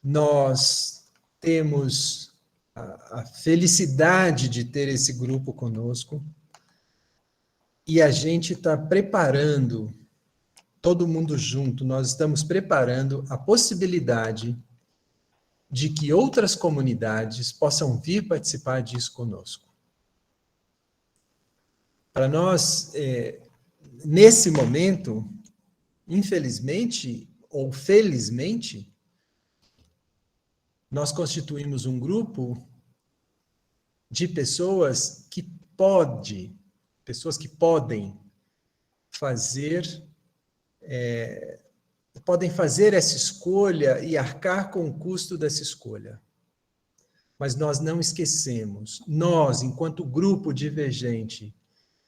Speaker 1: Nós temos a felicidade de ter esse grupo conosco e a gente está preparando, todo mundo junto, nós estamos preparando a possibilidade de que outras comunidades possam vir participar disso conosco. Para nós, nesse momento, infelizmente ou felizmente, nós constituímos um grupo de pessoas que podem fazer essa escolha e arcar com o custo dessa escolha. Mas nós não esquecemos, nós, enquanto grupo divergente,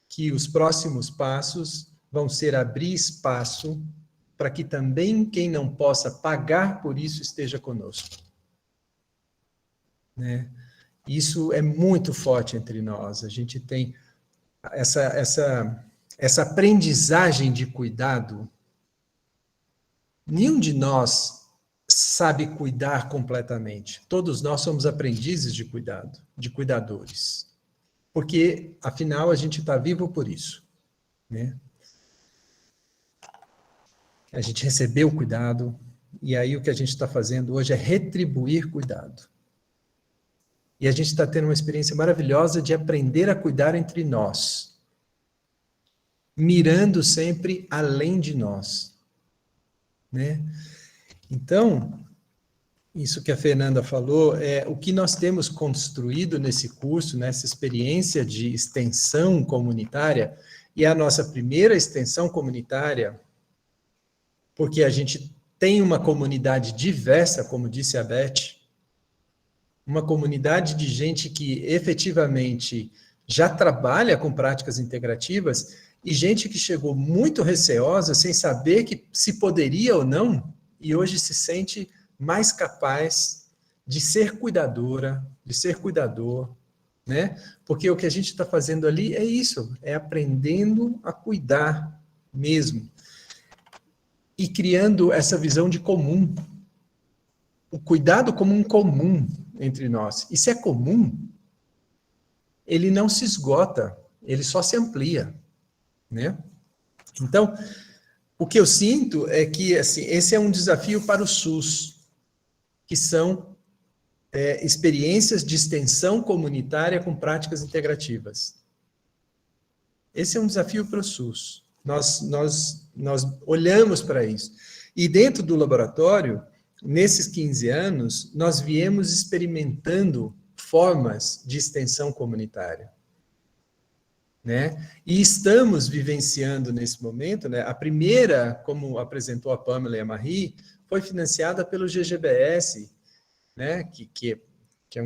Speaker 1: que os próximos passos vão ser abrir espaço para que também quem não possa pagar por isso esteja conosco. Né? Isso é muito forte entre nós. A gente tem essa aprendizagem de cuidado. Nenhum de nós sabe cuidar completamente. Todos nós somos aprendizes de cuidado, de cuidadores. Porque, afinal, a gente está vivo por isso. Né? A gente recebeu cuidado, e aí o que a gente está fazendo hoje é retribuir cuidado. E a gente está tendo uma experiência maravilhosa de aprender a cuidar entre nós, mirando sempre além de nós. Né? Então, isso que a Fernanda falou, é o que nós temos construído nesse curso, nessa experiência de extensão comunitária, e a nossa primeira extensão comunitária, porque a gente tem uma comunidade diversa, como disse a Beth, uma comunidade de gente que efetivamente já trabalha com práticas integrativas e gente que chegou muito receosa, sem saber que se poderia ou não, e hoje se sente mais capaz de ser cuidadora, de ser cuidador, né? Porque o que a gente está fazendo ali é isso, é aprendendo a cuidar mesmo. E criando essa visão de comum. O cuidado como um comum entre nós. E se é comum, ele não se esgota, ele só se amplia, né? Então, o que eu sinto é que assim, esse é um desafio para o SUS, que são experiências de extensão comunitária com práticas integrativas. Esse é um desafio para o SUS. Nós olhamos para isso. E dentro do laboratório, nesses 15 anos, nós viemos experimentando formas de extensão comunitária. Né? E estamos vivenciando nesse momento, né? A primeira, como apresentou a Pamela e a Marie, foi financiada pelo GGBS, né? que é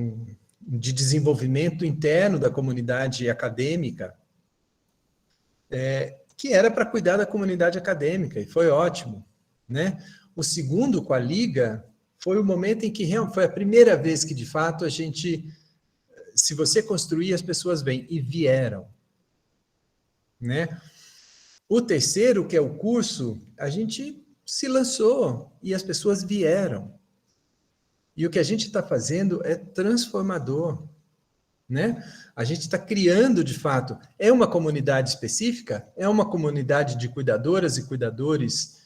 Speaker 1: de desenvolvimento interno da comunidade acadêmica, que era para cuidar da comunidade acadêmica, e foi ótimo. Né? O segundo, com a Liga, foi o momento em que foi a primeira vez que, de fato, a gente se você construir, as pessoas vêm, e vieram, né? O terceiro, que é o curso, a gente se lançou e as pessoas vieram. E o que a gente está fazendo é transformador, né? A gente está criando, de fato, é uma comunidade específica, é uma comunidade de cuidadoras e cuidadores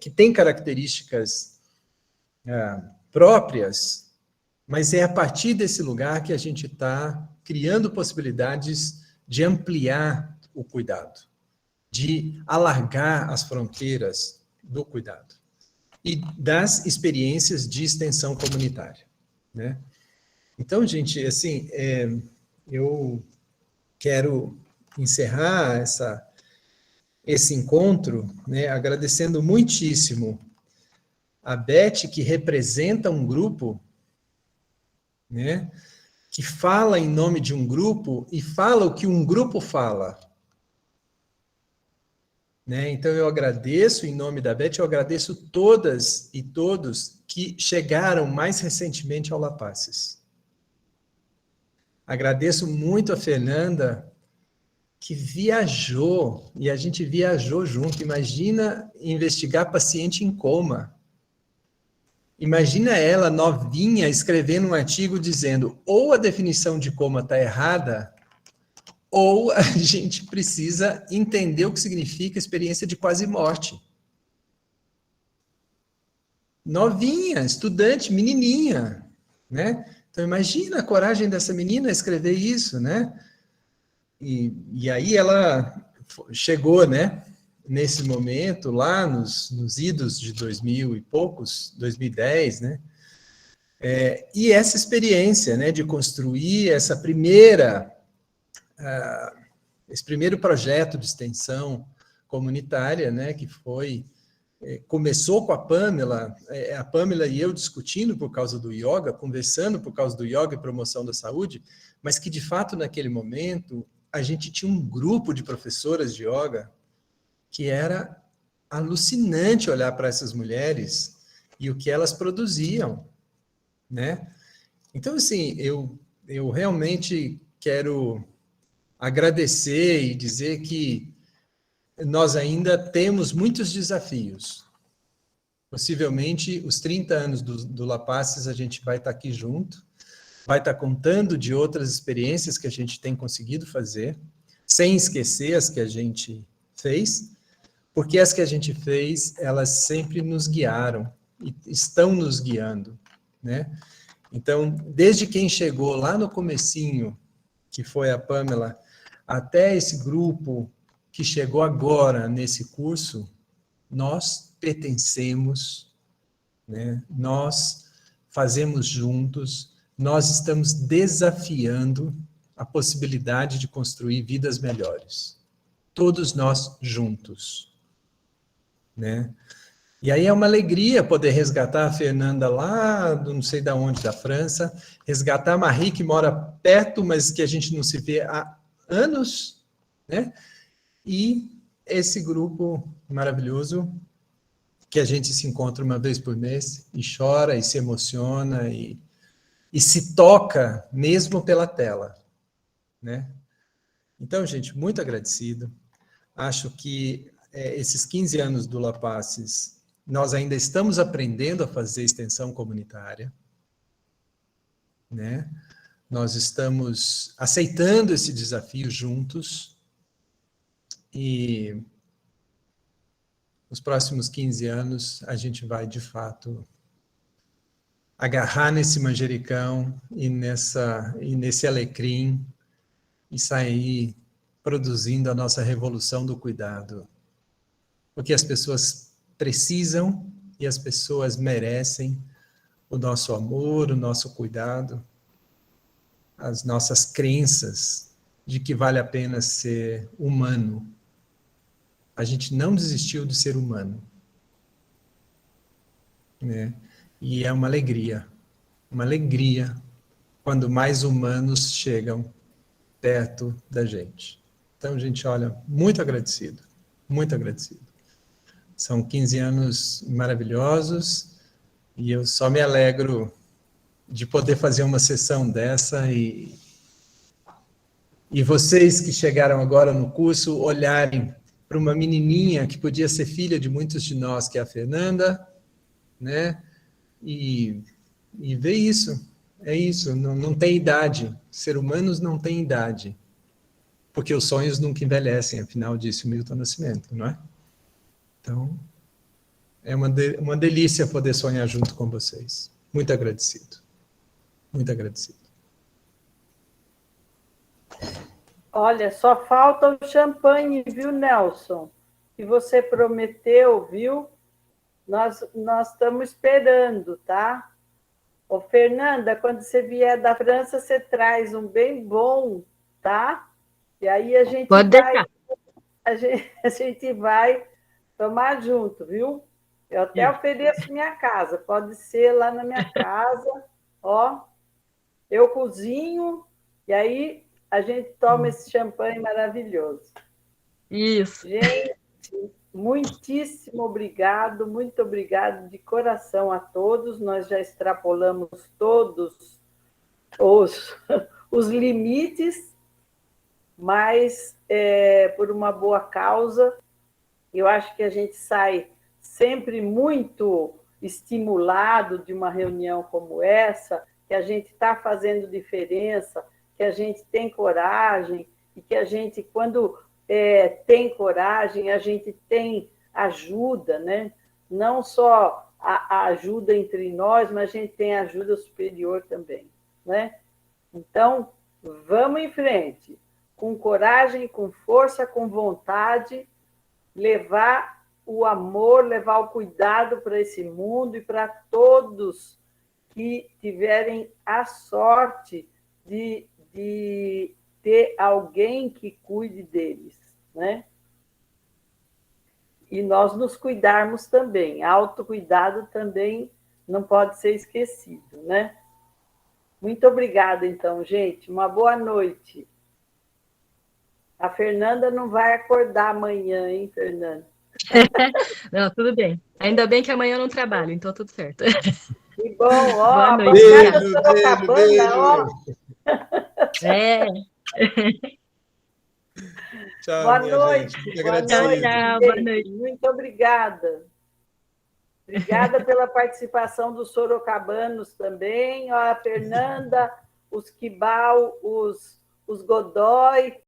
Speaker 1: que tem características próprias, mas é a partir desse lugar que a gente está criando possibilidades de ampliar o cuidado, de alargar as fronteiras do cuidado e das experiências de extensão comunitária, né? Então, gente, assim, eu quero encerrar esse encontro, né, agradecendo muitíssimo a Beth, que representa um grupo, né, que fala em nome de um grupo e fala o que um grupo fala. Né? Então, eu agradeço, em nome da Beth, eu agradeço todas e todos que chegaram mais recentemente ao La Paces. Agradeço muito a Fernanda, que viajou, e a gente viajou junto. Imagina investigar paciente em coma. Imagina ela, novinha, escrevendo um artigo dizendo ou a definição de coma está errada, ou a gente precisa entender o que significa experiência de quase morte. Novinha, estudante, menininha, né? Então, imagina a coragem dessa menina escrever isso, né? E aí ela chegou, né? Nesse momento, lá nos idos de 2000 e poucos, 2010, né? E essa experiência, né? De construir esse primeiro projeto de extensão comunitária, né? Que começou com a Pamela e eu discutindo por causa do yoga, conversando por causa do yoga e promoção da saúde, mas que, de fato, naquele momento, a gente tinha um grupo de professoras de yoga que era alucinante olhar para essas mulheres e o que elas produziam, né? Então, assim, eu realmente quero agradecer e dizer que nós ainda temos muitos desafios. Possivelmente, os 30 anos do La Paces, a gente vai estar aqui junto, vai estar contando de outras experiências que a gente tem conseguido fazer, sem esquecer as que a gente fez, porque as que a gente fez, elas sempre nos guiaram e estão nos guiando, né? Então, desde quem chegou lá no comecinho, que foi a Pamela, até esse grupo que chegou agora nesse curso, nós pertencemos, né? Nós fazemos juntos, nós estamos desafiando a possibilidade de construir vidas melhores. Todos nós juntos, né? E aí é uma alegria poder resgatar a Fernanda lá, não sei de onde, da França, resgatar a Marie, que mora perto, mas que a gente não se vê há anos, né? E esse grupo maravilhoso, que a gente se encontra uma vez por mês, e chora, e se emociona, e se toca mesmo pela tela, né? Então, gente, muito agradecido. Acho que esses 15 anos do La Paces, nós ainda estamos aprendendo a fazer extensão comunitária, né? Nós estamos aceitando esse desafio juntos, e nos próximos 15 anos a gente vai, de fato, agarrar nesse manjericão e nesse alecrim e sair produzindo a nossa revolução do cuidado. Porque as pessoas precisam e as pessoas merecem o nosso amor, o nosso cuidado, as nossas crenças de que vale a pena ser humano. A gente não desistiu de ser humano, né? E é uma alegria quando mais humanos chegam perto da gente. Então, gente, olha, muito agradecido, muito agradecido. São 15 anos maravilhosos e eu só me alegro de poder fazer uma sessão dessa e E vocês que chegaram agora no curso, olharem para uma menininha que podia ser filha de muitos de nós, que é a Fernanda, né? E ver isso. É isso, não tem idade. Ser humanos não têm idade. Porque os sonhos nunca envelhecem, afinal disse o Milton Nascimento, não é? Então, é uma delícia poder sonhar junto com vocês. Muito agradecido. Muito agradecido.
Speaker 3: Olha, só falta o champanhe, viu, Nelson? Que você prometeu, viu? Nós estamos esperando, tá? Ô, Fernanda, quando você vier da França, você traz um bem bom, tá? E aí a gente
Speaker 6: Pode
Speaker 3: vai,
Speaker 6: deixar.
Speaker 3: a gente vai tomar junto, viu? Eu até ofereço minha casa, pode ser lá na minha casa, ó. Eu cozinho e aí a gente toma esse champanhe maravilhoso.
Speaker 6: Isso.
Speaker 3: Gente, muitíssimo obrigado, muito obrigado de coração a todos. Nós já extrapolamos todos os limites, mas por uma boa causa. Eu acho que a gente sai sempre muito estimulado de uma reunião como essa, que a gente está fazendo diferença, que a gente tem coragem, e que a gente, quando tem coragem, a gente tem ajuda, né? Não só a ajuda entre nós, mas a gente tem ajuda superior também, né? Então, vamos em frente, com coragem, com força, com vontade, levar o amor, levar o cuidado para esse mundo e para todos que tiverem a sorte de ter alguém que cuide deles, né? E nós nos cuidarmos também. Autocuidado também não pode ser esquecido, né? Muito obrigada, então, gente. Uma boa noite. A Fernanda não vai acordar amanhã, hein, Fernanda?
Speaker 6: Não, tudo bem. Ainda bem que amanhã eu não trabalho, então tudo certo.
Speaker 3: Que bom, ó.
Speaker 6: Boa
Speaker 3: A
Speaker 6: noite.
Speaker 3: bancada
Speaker 1: Beijo,
Speaker 3: Sorocabana, ó.
Speaker 6: É.
Speaker 1: Tchau,
Speaker 3: Boa
Speaker 1: minha
Speaker 3: noite,
Speaker 1: gente. Muito
Speaker 3: boa
Speaker 1: agradecido.
Speaker 3: noite,
Speaker 6: Tchau, boa
Speaker 3: gente.
Speaker 6: noite.
Speaker 3: Muito obrigada. Obrigada pela participação dos sorocabanos também, ó, a Fernanda, os Quibal, os Godoy,